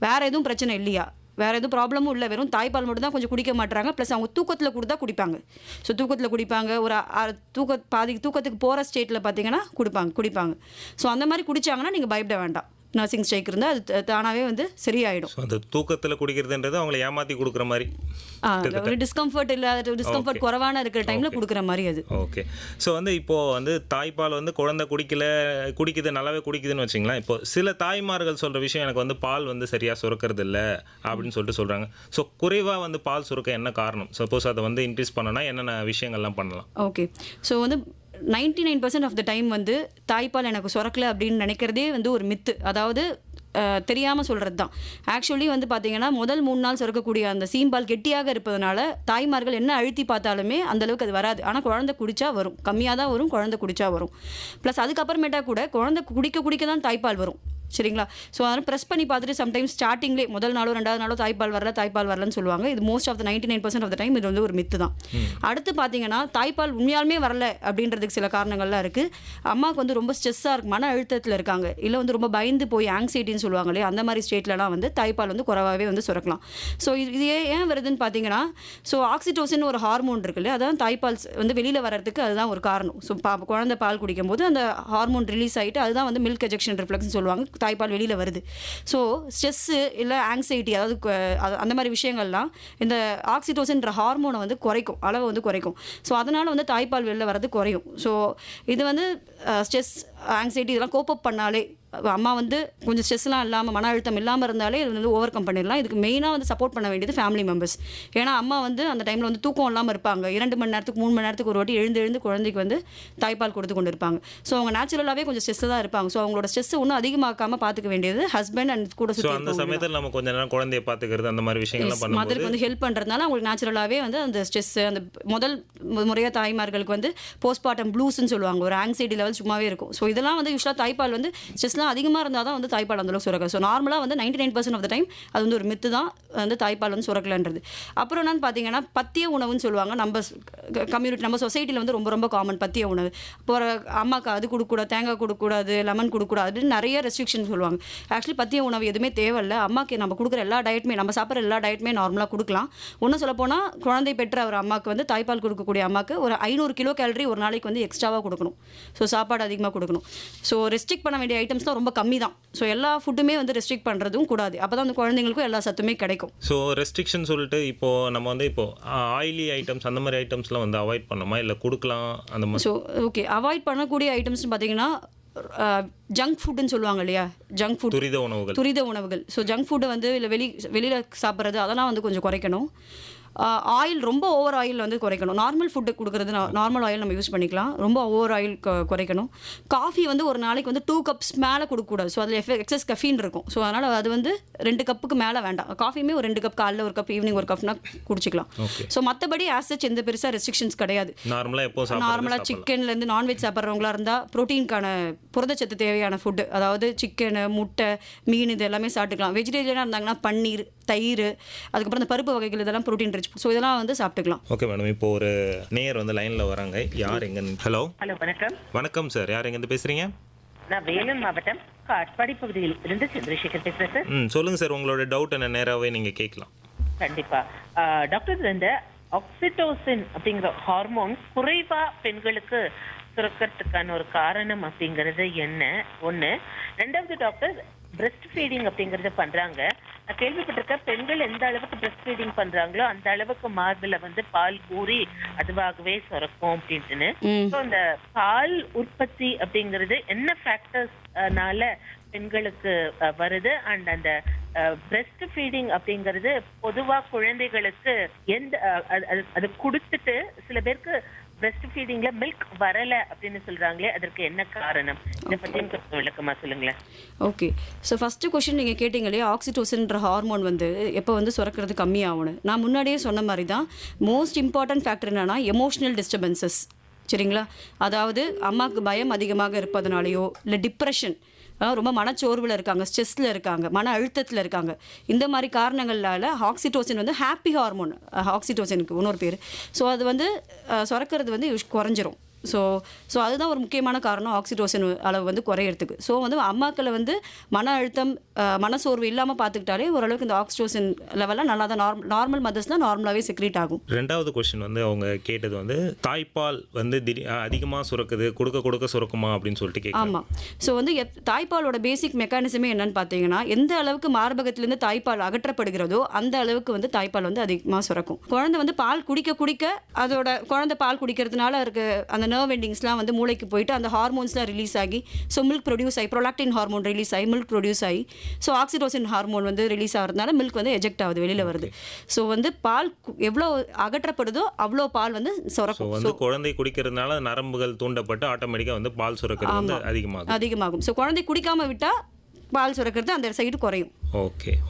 வேறு எதுவும் பிரச்சனை இல்லையா, வேறு எதுவும் ப்ராப்ளமும் இல்லை, வெறும் தாய்ப்பால் மட்டும் தான் கொஞ்சம் குடிக்க மாட்டாங்க. ப்ளஸ் அவங்க தூக்கத்தில் கொடுத்தா குடிப்பாங்க. ஸோ தூக்கத்தில் குடிப்பாங்க, ஒரு பாதி தூக்கத்துக்கு போகிற ஸ்டேட்டில் பார்த்தீங்கன்னா குடிப்பாங்க. ஸோ அந்த மாதிரி குடித்தாங்கன்னா நீங்கள் பயப்பட வேண்டாம். நர்சிங் ஸ்ட்ரைக் இருந்தால் அது தானாகவே வந்து சரியாயிடும். ஸோ அந்த தூக்கத்தில் குடிக்கிறதுன்றது அவங்களை ஏமாற்றி கொடுக்குற மாதிரி, ஒரு டிஸ்கம்ஃபர்ட் இல்லாத, டிஸ்கம்ஃபர்ட் குறைவான இருக்கிற டைமில் கொடுக்குற மாதிரி அது. ஓகே. ஸோ வந்து இப்போது வந்து தாய்ப்பால் வந்து குழந்தை குடிக்குது, நல்லாவே குடிக்குதுன்னு வச்சிங்களேன். இப்போ சில தாய்மார்கள் சொல்கிற விஷயம், எனக்கு வந்து பால் வந்து சரியாக சுரக்கிறது இல்லை அப்படின்னு சொல்கிறாங்க. ஸோ குறைவாக வந்து பால் சுரக்க என்ன காரணம்? சப்போஸ் அதை வந்து இன்க்ரீஸ் பண்ணனா என்னென்ன விஷயங்கள்லாம் பண்ணலாம்? ஓகே. ஸோ வந்து 99% ஆஃப் த டைம் வந்து தாய்ப்பால் எனக்கு சுரக்கலை அப்படின்னு நினைக்கிறதே வந்து ஒரு மித்து. அதாவது தெரியாமல் சொல்கிறது தான். ஆக்சுவலி வந்து பார்த்தீங்கன்னா, முதல் 3 நாள் சுரக்கக்கூடிய அந்த சீம்பால் கெட்டியாக இருப்பதனால தாய்மார்கள் என்ன அழுத்தி பார்த்தாலுமே அந்தளவுக்கு அது வராது. ஆனால் குழந்தை குடித்தா வரும், கம்மியாக தான் வரும், குழந்தை குடித்தா வரும். ப்ளஸ் அதுக்கப்புறமேட்டா கூட குழந்தை குடிக்க தான் தாய்ப்பால் வரும். சரிங்களா? ஸோ அதனால் ப்ரெஸ் பண்ணி பார்த்துட்டு சம்டைம்ஸ் ஸ்டார்டிங்லேயே முதல் நாளோ 2வது நாளோ தாய்ப்பால் வரலன்னு சொல்லுவாங்க. இது most of the 99% of the time இது வந்து ஒரு மித்து தான். அடுத்து பார்த்தீங்கன்னா, தாய்ப்பால் உண்மையாலுமே வரல அப்படின்றதுக்கு சில காரணங்கள்லாம் இருக்குது. அம்மாவுக்கு வந்து ரொம்ப ஸ்ட்ரெஸ்ஸாக இருக்குது, மன அழுத்தத்தில் இருக்காங்க, இல்லை வந்து ரொம்ப பயந்து போய் ஆங்ஸைட்டின்னு சொல்லுவாங்க இல்லையா, அந்த மாதிரி ஸ்டேட்லலாம் வந்து தாய்ப்பால் வந்து குறைவாகவே வந்து சுரக்கலாம். ஸோ இது ஏன் வருதுன்னு பார்த்தீங்கன்னா, ஸோ ஆக்சிடோசின் ஒரு ஹார்மோன் இருக்கு இல்லையா, அதான் தாய்ப்பால் வந்து வெளியில் வர்றதுக்கு அதுதான் ஒரு காரணம். ஸோ குழந்தை பால் குடிக்கும்போது அந்த ஹார்மோன் ரிலீஸ் ஆகிட்டு அதுதான் வந்து மில்க் எஜெக்ஷன் ரிஃப்ளெக்ஸ்னு சொல்லுவாங்க, தாய்ப்பால் வெளியில் வருது. ஸோ ஸ்ட்ரெஸ்ஸு இல்லை ஆங்ஸைட்டி, அதாவது அந்த மாதிரி விஷயங்கள்லாம் இந்த ஆக்சிடோசின்ற ஹார்மோனை வந்து குறைக்கும், அளவை வந்து குறைக்கும். ஸோ அதனால் வந்து தாய்ப்பால் வெளியில் வர்றது குறையும். ஸோ இது வந்து ஸ்ட்ரெஸ், ஆங்ஸைட்டி இதெல்லாம் கோப்பப் பண்ணாலே, அம்மா வந்து கொஞ்சம் ஸ்ட்ரெஸ்லாம் இல்லாமல், மன அழுத்தம் இல்லாமல் இருந்தாலே இது வந்து ஓவர் கம் பண்ணிடலாம். இதுக்கு மெயினாக வந்து சப்போர்ட் பண்ண வேண்டியது ஃபேமிலி மெம்பர்ஸ். ஏன்னா அம்மா வந்து அந்த டைமில் வந்து தூக்கம் இல்லாமல் இருப்பாங்க. 2 மணி நேரத்துக்கு 3 மணி நேரத்துக்கு ஒரு வாட்டி எழுந்து குழந்தைக்கு வந்து தாய்ப்பால் கொடுத்து கொண்டு இருப்பாங்க. ஸோ அவங்க நேச்சுரலாகவே கொஞ்சம் ஸ்ட்ரெஸ்ஸாக தான் இருப்பாங்க. ஸோ அவங்களோட ஸ்ட்ரெஸ் ஒன்றும் அதிகமாக்காமல் பார்த்துக்க வேண்டியது ஹஸ்பண்ட் அண்ட் கூட சுற்றி அந்த சமயத்தில் நம்ம கொஞ்சம் நேரம் குழந்தைய பார்த்துக்கிறது, அந்த மாதிரி விஷயங்கள்லாம் பண்ணும்போது மதருக்கு வந்து ஹெல்ப் பண்ணுறதுனால அவங்களுக்கு நேச்சுரலாகவே வந்து அந்த ஸ்ட்ரெஸ், அந்த முதல் முறையாக தாய்மார்களுக்கு வந்து போஸ்ட்மார்ட்டம் ப்ளூஸ்ன்னு சொல்லுவாங்க, ஒரு ஆங்ஸைட்டி லெவல் சும்மாவே இருக்கும். ஸோ இதெல்லாம் வந்து யூஸ்வலாக தாய்ப்பால் வந்து ஸ்ட்ரெஸ்லாம் அதிகமாக இருந்தால் தான் வந்து தாய்ப்பால் அந்தளவுக்கு சுரக்க. ஸோ நார்மலாக வந்து 99% ஆஃப் த டைம் அது வந்து ஒரு மித்து தான் வந்து தாய்ப்பால் வந்து சுரக்கலன்றது. அப்புறம் என்னன்னு பார்த்தீங்கன்னா, பத்திய உணவுன்னு சொல்லுவாங்க. நம்ம கம்யூனிட்டி, நம்ம சொசைட்டியில் வந்து ரொம்ப ரொம்ப காமன் பத்திய உணவு. இப்போ அம்மாவுக்கு அது கொடுக்கக்கூடாது, தேங்காய் கொடுக்கக்கூடாது, லெமன் கொடுக்கக்கூடாது அப்படின்னு நிறைய ரெஸ்ட்ரிக்ஷன் சொல்லுவாங்க. ஆக்சுவலி பத்திய உணவு எதுவுமே தேவையில்லை. அம்மாவுக்கு நம்ம கொடுக்குற எல்லா டயட்டுமே, நம்ம சாப்பிட்ற எல்லா டயட்டுமே நார்மலாக கொடுக்கலாம். ஒன்றும் சொல்லப்போனால் குழந்தை பெற்ற ஒரு அம்மாவுக்கு வந்து தாய்ப்பால் கொடுக்கக்கூடிய அம்மாவுக்கு ஒரு 500 கிலோ கேலரி ஒரு நாளைக்கு வந்து எக்ஸ்ட்ராவாக கொடுக்கணும். ஸோ சாப்பாடு அதிகமாக கொடுக்கணும். ஸோ ரெஸ்ட்ரிக்ட் பண்ண வேண்டிய ஐட்டம்ஸ் தான் ரொம்ப கம்மி தான். ஸோ எல்லா ஃபுட்டுமே வந்து ரெஸ்ட்ரிக்ட் பண்ணுறதும் கூடாது. அப்போ தான் அந்த குழந்தைங்களுக்கும் எல்லா சத்துமே கிடைக்கும். ஸோ ரெஸ்ட்ரிக்ஷன் சொல்லிட்டு இப்போது நம்ம வந்து ஆயிலி ஐட்டம்ஸ் அந்த மாதிரி ஐட்டம்ஸ்லாம் வந்து அவாய்ட் பண்ணணுமா, இல்லை கொடுக்கலாம் அந்த மாதிரி? ஸோ ஓகே, அவாய்ட் பண்ணக்கூடிய ஐட்டம்ஸ்னு பார்த்தீங்கன்னா, ஜங்க் ஃபுட்டுன்னு சொல்லுவாங்க இல்லையா, ஜங்க் ஃபுட், துரித உணவுகள். ஸோ ஜங்க் ஃபுட்டை வந்து இல்லை வெளியில் சாப்பிட்றது அதெல்லாம் வந்து கொஞ்சம் குறைக்கணும். ஆயில், ரொம்ப ஓவர் ஆயில் வந்து குறைக்கணும். நார்மல் ஃபுட்டு கொடுக்குறது, நார்மல் ஆயில் நம்ம யூஸ் பண்ணிக்கலாம். ரொம்ப ஓவர் ஆயில் குறைக்கணும். காஃபி வந்து ஒரு நாளைக்கு வந்து 2 கப்ஸ் மேலே கொடுக்கக்கூடாது. ஸோ அதில் எக்ஸஸ் கஃபீன் இருக்கும். ஸோ அதனால் அது வந்து 2 கப்புக்கு மேலே வேண்டாம். காஃபியுமே ஒரு 2 கப், காலையில் ஒரு கப், ஈவினிங் ஒரு கப்னா குடிச்சிக்கலாம். ஸோ மற்றபடி ஆஸ் சச் எந்த பெருசாக ரெஸ்ட்ரிக்ஷன்ஸ் கிடையாது. நார்மலாக சிக்கன்லேருந்து நான்வெஜ் சாப்பிட்றவங்களா இருந்தால் ப்ரோட்டீனுக்கான புரதச்சத்து தேவையான ஃபுட்டு, அதாவது சிக்கனு, முட்டை, மீன் இது எல்லாமே சாப்பிட்டுக்கலாம். வெஜிடேரியனாக இருந்தாங்கன்னா பன்னீர், தயிர், அதுக்கப்புறம் இந்த பருப்பு வகைகள் இதெல்லாம் ப்ரோட்டீன் ரிச். ஸோ இதெல்லாம் வந்து சாப்பிட்டுக்கலாம். ஓகே மேடம், இப்போ ஒரு நேயர் வந்து லைனில் வராங்க. யார் எங்க? ஹலோ. வணக்கம். வணக்கம் சார், யார் எங்கேருந்து பேசுகிறீங்க? நான் வேலூர் மாவட்டம் காட்பாடி பகுதியில் இருந்து சந்திரசேகர் பேசுகிறேன் சார். சொல்லுங்கள் சார், உங்களோட டவுட் என்ன, நேராகவே நீங்கள் கேட்கலாம். கண்டிப்பா டாக்டர், இந்த ஆக்சிடோசின் அப்படிங்கிற ஹார்மோன் குறைவா பெண்களுக்கு சுரக்கிறதுக்கான ஒரு காரணம் அப்படிங்கிறது என்ன ஒண்ணு. ரெண்டாவது டாக்டர், பிரஸ்ட் ஃபீடிங் அப்படிங்கறத பண்றாங்க. நான் கேள்விப்பட்டிருக்கேன், பெண்கள் எந்த அளவுக்கு பிரஸ்ட் ஃபீடிங் பண்றாங்களோ அந்த அளவுக்கு மார்பில வந்து பால் ஊறி அதுவாகவே சுரக்கும் அப்படின்ட்டுன்னு. ஸோ அந்த பால் உற்பத்தி அப்படிங்கிறது என்ன ஃபேக்டர்ஸ்னால பெண்களுக்கு வருது? அண்ட் அந்த பிரஸ்ட் ஃபீடிங் அப்படிங்கிறது பொதுவா குழந்தைகளுக்கு எந்த அது கொடுத்துட்டு சில பேருக்கு பிரஸ்ட் ஃபீடிங்ல மில்க் வரல அப்படின்னு சொல்றாங்களே, அதற்கு என்ன காரணம்? இதை பத்தியும் கொஞ்சம் விளக்கமா சொல்லுங்களேன். ஓகே. ஸோ ஃபஸ்ட்டு கொஷின் நீங்கள் கேட்டீங்க இல்லையா, ஆக்சிடோசின்ற ஹார்மோன் வந்து எப்போ வந்து சுரக்கிறது கம்மியாகணும். நான் முன்னாடியே சொன்ன மாதிரி தான் மோஸ்ட் இம்பார்ட்டன்ட் ஃபேக்டர் என்னன்னா எமோஷ்னல் டிஸ்டர்பன்சஸ். சரிங்களா? அதாவது அம்மாவுக்கு பயம் அதிகமாக இருப்பதனாலேயோ இல்லை டிப்ரெஷன், ரொம்ப மனச்சோர்வில் இருக்காங்க, ஸ்ட்ரெஸ்ஸில் இருக்காங்க, மன அழுத்தத்தில் இருக்காங்க, இந்த மாதிரி காரணங்களால் ஆக்சிடோசின் வந்து ஹாப்பி ஹார்மோன், ஆக்சிடோசினுக்கு இன்னொரு பேர். ஸோ அது வந்து சுரக்கிறது வந்து குறைஞ்சிரும். ஸோ அதுதான் ஒரு முக்கியமான காரணம் ஆக்சிடோசின் அளவு வந்து குறையிறதுக்கு. ஸோ வந்து அம்மாக்களை வந்து மன அழுத்தம் மனசோர்வு இல்லாமல் பார்த்துக்கிட்டாலே ஓரளவுக்கு இந்த ஆக்சிடோசின் லெவலில் நல்லா தான் நார்மல் மதர்ஸ்லாம் நார்மலாகவே செக்ரீட் ஆகும். ரெண்டாவது கொஸ்டின் வந்து அவங்க கேட்டது வந்து தாய்ப்பால் வந்து அதிகமாக சுரக்குது, கொடுக்க சுரக்குமா அப்படின்னு சொல்லிட்டு கேட்குறாங்க. ஆமாம். ஸோ வந்து தாய்ப்பாலோட பேசிக் மெக்கானிசமே என்னன்னு பார்த்தீங்கன்னா, எந்த அளவுக்கு மார்பகத்திலேருந்து தாய்ப்பால் அகற்றப்படுகிறதோ அந்த அளவுக்கு வந்து தாய்ப்பால் வந்து அதிகமாக சுரக்கும். குழந்தை வந்து பால் குடிக்க அதோட குழந்தை பால் குடிக்கிறதுனால இருக்க அந்த நர்வ் எண்டிங்ஸ்லாம் வந்து மூளைக்கு போயிட்டு அந்த ஹார்மோன்ஸ்லாம் ரிலீஸ் ஆகி, ஸோ மில்க் ப்ரொடியூஸ் ஆகி, ப்ரொலாக்டின் ஹார்மோன் ரிலீஸ் ஆகி மில்க் ப்ரொடியூஸ் ஆகி, ஸோ ஆக்சிடோசின் ஹார்மோன் வந்து ரிலீஸ் ஆகிறதுனால மில்க் வந்து எஜெக்ட் ஆகுது, வெளியில் வருது. ஸோ வந்து பால் எவ்வளோ அகற்றப்படுதோ அவ்வளோ பால் வந்து சுரக்கும். வந்து குழந்தை குடிக்கிறதுனால நரம்புகள் தூண்டப்பட்டு ஆட்டோமேட்டிக்காக வந்து பால் சுரக்கிறது வந்து அதிகமாகும். ஸோ குழந்தை குடிக்காமல் விட்டால் பால் சுரக்கிறது அந்த சைடு குறையும்.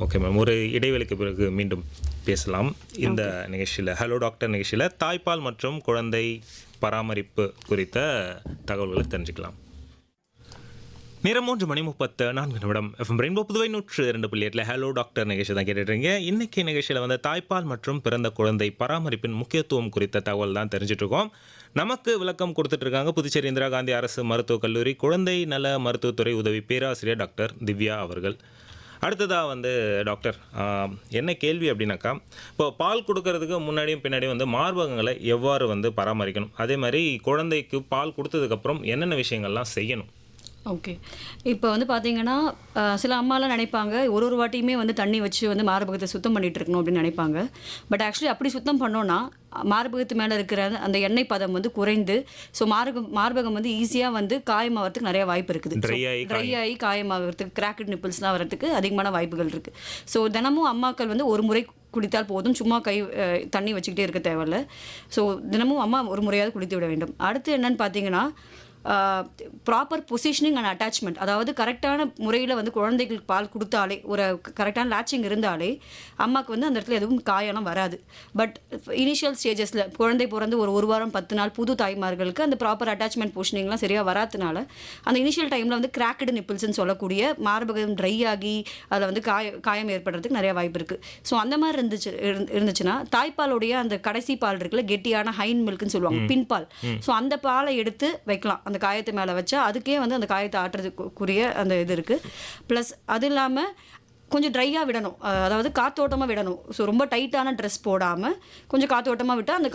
Okay ma'am. ஒரு இடைவெளிக்கு பிறகு மீண்டும் பேசலாம். இந்த நிகழ்ச்சியில் ஹலோ டாக்டர் நிகழ்ச்சியில் தாய்ப்பால் மற்றும் குழந்தை பராமரிப்பு குறித்த தகவல்களை தெரிஞ்சுக்கலாம். நேரம் 3:34 FM rainbow Puduvai 102.8 hello doctor நிகழ்ச்சி தான் கேட்டுட்ருங்க. இன்றைக்கி நிகழ்ச்சியில் வந்து தாய்ப்பால் மற்றும் பிறந்த குழந்தை பராமரிப்பின் முக்கியத்துவம் குறித்த தகவல் தான் தெரிஞ்சிட்ருக்கோம். நமக்கு விளக்கம் கொடுத்துட்ருக்காங்க புதுச்சேரி இந்திரா காந்தி அரசு மருத்துவக் கல்லூரி குழந்தை நல மருத்துவத்துறை உதவி பேராசிரியர் டாக்டர் திவ்யா அவர்கள். அடுத்ததாக வந்து டாக்டர், என்ன கேள்வி அப்படின்னாக்கா, இப்போ பால் கொடுக்கறதுக்கு முன்னாடியும் பின்னாடியும் வந்து மார்பகங்களை எவ்வாறு வந்து பராமரிக்கணும், அதே மாதிரி குழந்தைக்கு பால் கொடுத்ததுக்கப்புறம் என்னென்ன விஷயங்கள்லாம் செய்யணும்? ஓகே. இப்போ வந்து பார்த்தீங்கன்னா, சில அம்மாலாம் நினைப்பாங்க ஒரு வாட்டியுமே வந்து தண்ணி வச்சு வந்து மார்பகத்தை சுத்தம் பண்ணிகிட்டு இருக்கணும் அப்படின்னு நினைப்பாங்க. பட் ஆக்சுவலி அப்படி சுத்தம் பண்ணோன்னா மார்பகத்து மேலே இருக்கிற அந்த எண்ணெய் பதம் வந்து குறைந்து, ஸோ மார்பகம் வந்து ஈஸியாக வந்து காயமாகறதுக்கு நிறைய வாய்ப்பு இருக்குது. ட்ரை ஆகி காயமாகறதுக்கு, கிராக்கட் நிப்பிள்ஸ்லாம் வரதுக்கு அதிகமான வாய்ப்புகள் இருக்குது. ஸோ தினமும் அம்மாக்கள் வந்து ஒரு முறை குளித்தால் போதும், சும்மா தண்ணி வச்சுக்கிட்டே இருக்க தேவையில்ல. ஸோ தினமும் அம்மா ஒரு முறையாவது குளித்து விட வேண்டும். அடுத்து என்னன்னு பார்த்தீங்கன்னா, ப்ராப்பர் பொசிஷனிங் அண்ட் அட்டாச்மெண்ட், அதாவது கரெக்டான முறையில் வந்து குழந்தைகளுக்கு பால் கொடுத்தாலே, ஒரு கரெக்டான லேச்சிங் இருந்தாலே அம்மாவுக்கு வந்து அந்த இடத்துல எதுவும் காயெல்லாம் வராது. பட் இனிஷியல் ஸ்டேஜஸில் குழந்தை பிறந்து ஒரு வாரம் 10 நாள் புது தாய்மார்களுக்கு அந்த ப்ராப்பர் அட்டாச்மெண்ட் பொசிஷனிங்லாம் சரியாக வராதுனால அந்த இனிஷியல் டைமில் வந்து கிராக்கடு நிப்பிள்ஸ்ன்னு சொல்லக்கூடிய மார்பகம் ட்ரை ஆகி அதில் வந்து காயம் ஏற்படுறதுக்கு நிறைய வாய்ப்பு இருக்குது. ஸோ அந்த மாதிரி இருந்துச்சுன்னா தாய்ப்பாலுடைய அந்த கடைசி பால் இருக்குல்ல, கெட்டியான ஹைன் மில்க்னு சொல்லுவாங்க, பின் பால். ஸோ அந்த பாலை எடுத்து வைக்கலாம், அந்த காயத்து மேலே வச்சா அதுக்கே வந்து அந்த காயத்தை ஆட்டுறதுக்குரிய அந்த இது இருக்குது. ப்ளஸ் அது இல்லாமல் கொஞ்சம் ட்ரையாக விடணும், அதாவது காத்தோட்டமாக விடணும். ஸோ ரொம்ப டைட்டான ட்ரெஸ் போடாமல் கொஞ்சம் காத்தோட்டமாக விட்டால் அந்த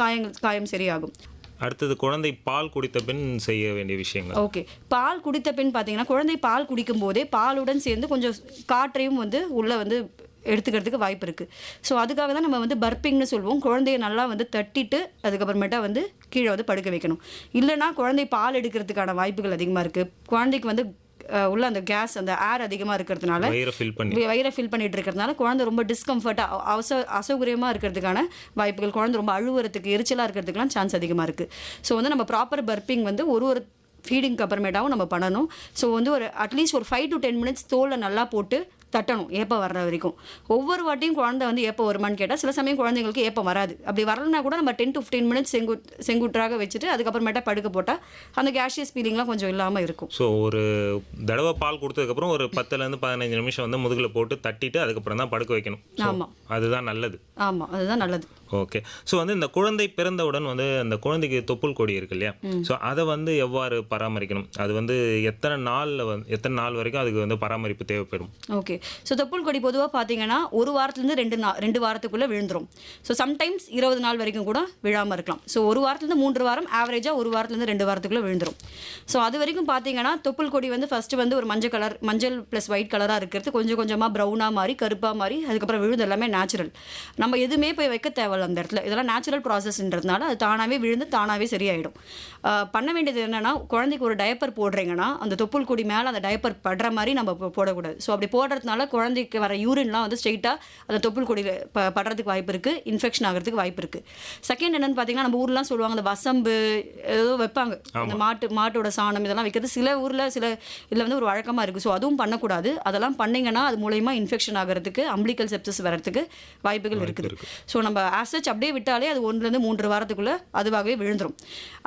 காயம் சரியாகும். அடுத்தது குழந்தை பால் குடித்த பின் செய்ய வேண்டிய விஷயங்கள். ஓகே. பால் குடித்த பின் பார்த்தீங்கன்னா, குழந்தை பால் குடிக்கும் போதே பாலுடன் சேர்ந்து கொஞ்சம் காற்றையும் வந்து உள்ளே வந்து எடுத்துக்கிறதுக்கு வாய்ப்பு இருக்குது. ஸோ அதுக்காக தான் நம்ம வந்து பர்பிங்னு சொல்லுவோம். குழந்தைய நல்லா வந்து தட்டிட்டு அதுக்கப்புறமேட்டா வந்து கீழே வந்து படுக்க வைக்கணும். இல்லைனா குழந்தை பால் எடுக்கிறதுக்கான வாய்ப்புகள் அதிகமாக இருக்குது. குழந்தைக்கு வந்து உள்ள அந்த கேஸ், அந்த ஏர் அதிகமாக இருக்கிறதுனால, வயிறை ஃபில் பண்ணிட்டு இருக்கிறதுனால குழந்தை ரொம்ப டிஸ்கம்ஃபர்ட்டாக அசௌகரியமாக இருக்கிறதுக்கான வாய்ப்புகள், குழந்தை ரொம்ப அழுவுறதுக்கு, எரிச்சலாக இருக்கிறதுக்கெலாம் சான்ஸ் அதிகமாக இருக்குது. ஸோ வந்து நம்ம ப்ராப்பர் பர்பிங் வந்து ஒரு ஃபீடிங்க்கு அப்புறமேட்டாவும் நம்ம பண்ணணும். ஸோ வந்து ஒரு அட்லீஸ்ட் ஒரு 5 to 10 minutes தோலில் நல்லா போட்டு தட்டணும் ஏப்பம் வர்ற வரைக்கும். ஒவ்வொரு வாட்டியும் குழந்தை வந்து ஏப்பம் வருமானு கேட்டால் சில சமயம் குழந்தைங்களுக்கு ஏப்பம் வராது. அப்படி வரலனா கூட நம்ம 10 to 15 minutes செங்குற்றாக வச்சுட்டு அதுக்கப்புறமேட்டா படுக்க போட்டால் அந்த கேஷியஸ் ஃபீலிங்லாம் கொஞ்சம் இல்லாமல் இருக்கும். ஸோ ஒரு தடவை பால் கொடுத்ததுக்கப்புறம் ஒரு 10லேருந்து 15 நிமிஷம் வந்து முதுகில் போட்டு தட்டிட்டு அதுக்கப்புறம் தான் படுக்க வைக்கணும். ஆமாம், அதுதான் நல்லது. ஆமாம், அதுதான் நல்லது. ஓகே. ஸோ வந்து இந்த குழந்தை பிறந்தவுடன் வந்து அந்த குழந்தைக்கு தொப்புள் கொடி இருக்கு இல்லையா, ஸோ அதை வந்து எவ்வாறு பராமரிக்கணும், அது வந்து எத்தனை நாள் வரைக்கும் அதுக்கு வந்து பராமரிப்பு தேவைப்படும்? ஓகே. ஸோ தொப்புள் கொடி பொதுவாக பார்த்தீங்கன்னா ஒரு வாரத்துலேருந்து 2 வாரத்துக்குள்ளே விழுந்துரும். ஸோ சம்டைம்ஸ் 20 நாள் வரைக்கும் கூட விழாமல் இருக்கலாம். ஸோ ஒரு வாரத்துலேருந்து 3 வாரம், ஆவரேஜாக ஒரு வாரத்துலேருந்து 2 வாரத்துக்குள்ளே விழுந்துரும். ஸோ அது வரைக்கும் பார்த்தீங்கன்னா தொப்புள் கொடி வந்து ஃபஸ்ட்டு வந்து ஒரு மஞ்சள் ப்ளஸ் ஒயிட் கலராக இருக்கிறது கொஞ்சம் கொஞ்சமாக ப்ரௌனாக மாறி கருப்பாக மாறி அதுக்கப்புறம் விழுந்து எல்லாமே நேச்சுரல். நம்ம எதுவுமே போய் வைக்க தேவையில்ல அந்த இடத்துல. இதெல்லாம் நேச்சுரல் ப்ராசஸ்ன்றதுனால அது தானாகவே விழுந்து தானாகவே சரியாயிடும். பண்ண வேண்டியது என்னென்னா, குழந்தைக்கு ஒரு டயப்பர் போடுறீங்கன்னா அந்த தொப்புள் கொடி மேலே அந்த டயப்பர் படுற மாதிரி நம்ம போடக்கூடாது. ஸோ அப்படி போடுறதுனால குழந்தைக்கு வர யூரின்லாம் வந்து ஸ்ட்ரெயிட்டாக அந்த தொப்புள் கொடியில் படுறதுக்கு வாய்ப்பு இருக்குது, இன்ஃபெக்ஷன் ஆகிறதுக்கு வாய்ப்பு இருக்குது. செகண்ட் என்னென்னு பார்த்தீங்கன்னா, நம்ம ஊர்லாம் சொல்லுவாங்க அந்த வசம்பு ஏதோ வைப்பாங்க, அந்த மாட்டோட சாணம் இதெல்லாம் வைக்கிறது சில ஊரில் இதில் வந்து ஒரு வழக்கமாக இருக்குது. ஸோ அதுவும் பண்ணக்கூடாது. அதெல்லாம் பண்ணிங்கன்னா அது மூலயமா இன்ஃபெக்ஷன் ஆகிறதுக்கு, அம்பிளிக்கல் செப்சஸ் வரதுக்கு வாய்ப்புகள் இருக்குது. ஸோ நம்ம ஆசச் அப்படியே விட்டாலே அது 1லேருந்து 3 வாரத்துக்குள்ளே அதுவாகவே விழுந்துடும்.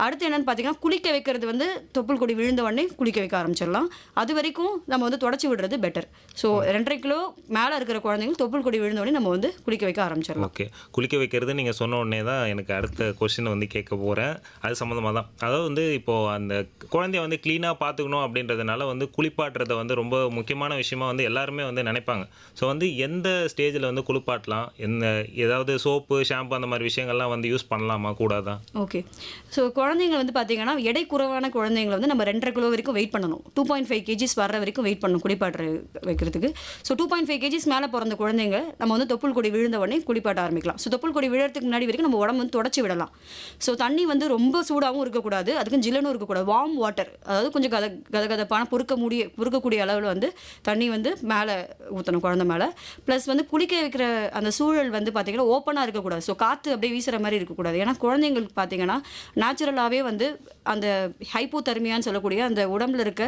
அடுத்து என்னென்னு பார்த்தீங்கன்னா, குளிக்க வைக்கிறது வந்து தொப்புள் கொடி விழுந்த உடனே குளிக்க வைக்க ஆரம்பிச்சிடலாம். அது வரைக்கும் நம்ம வந்து தொடச்சி விடுறது பெட்டர். ஸோ 2.5 கிலோ மேலே இருக்கிற குழந்தைங்க தொப்புள் கொடி விழுந்த உடனே நம்ம வந்து குளிக்க வைக்க ஆரம்பிச்சிடலாம். ஓகே, குளிக்க வைக்கிறது நீங்கள் சொன்ன உடனே தான் எனக்கு அடுத்த கொஸ்டின் வந்து கேட்க போகிறேன். அது சம்மந்தமாக தான். அதாவது வந்து இப்போது அந்த குழந்தைய வந்து க்ளீனாக பார்த்துக்கணும் அப்படின்றதுனால வந்து குளிப்பாட்டுறதை வந்து ரொம்ப முக்கியமான விஷயமா வந்து எல்லாருமே வந்து நினைப்பாங்க. ஸோ வந்து எந்த ஸ்டேஜில் வந்து குளிப்பாட்டலாம், ஏதாவது சோப்பு ஷாம்பு அந்த மாதிரி விஷயங்கள்லாம் வந்து யூஸ் பண்ணலாமா கூடாதா? ஓகே, ஸோ குழந்தைங்க வந்து பார்த்தீங்கன்னா எடை குறைவான குழந்தைங்களை வந்து நம்ம 2.5 கிலோ வரைக்கும் வெயிட் பண்ணணும். 2.5 kgs வர்ற வரைக்கும் வெயிட் பண்ணணும் குளிப்பாட்டு வைக்கிறதுக்கு. ஸோ 2.5 kgs மேலே பிறந்த குழந்தைங்க நம்ம வந்து தொப்புள் கொடி விழுந்த உடனே குளிப்பாட்ட ஆரம்பிக்கலாம். ஸோ தொப்புள் கொடி விழுறதுக்கு முன்னாடி வரைக்கும் நம்ம உடம்பு வந்து தொடச்சி விடலாம். ஸோ தண்ணி வந்து ரொம்ப சூடாகவும் இருக்கக்கூடாது, அதுக்கும் ஜில்லுன்னு இருக்கக்கூடாது. வார்ம் வாட்டர், அதாவது கொஞ்சம் கதகதப்பான பொறுக்கக்கூடிய அளவில் வந்து தண்ணி வந்து மேலே ஊற்றணும் குழந்தை மேலே. ப்ளஸ் வந்து குளிக்க வைக்கிற அந்த சூழல் வந்து பார்த்தீங்கன்னா ஓப்பனாக இருக்கக்கூடாது. ஸோ காற்று அப்படியே வீசுகிற மாதிரி இருக்கக்கூடாது. ஏன்னா குழந்தைங்களுக்கு பார்த்தீங்கன்னா நேச்சுரலாகவே வந்து அந்த ஹைப்போதெர்மியான்னு சொல்லக்கூடிய அந்த உடம்புல இருக்க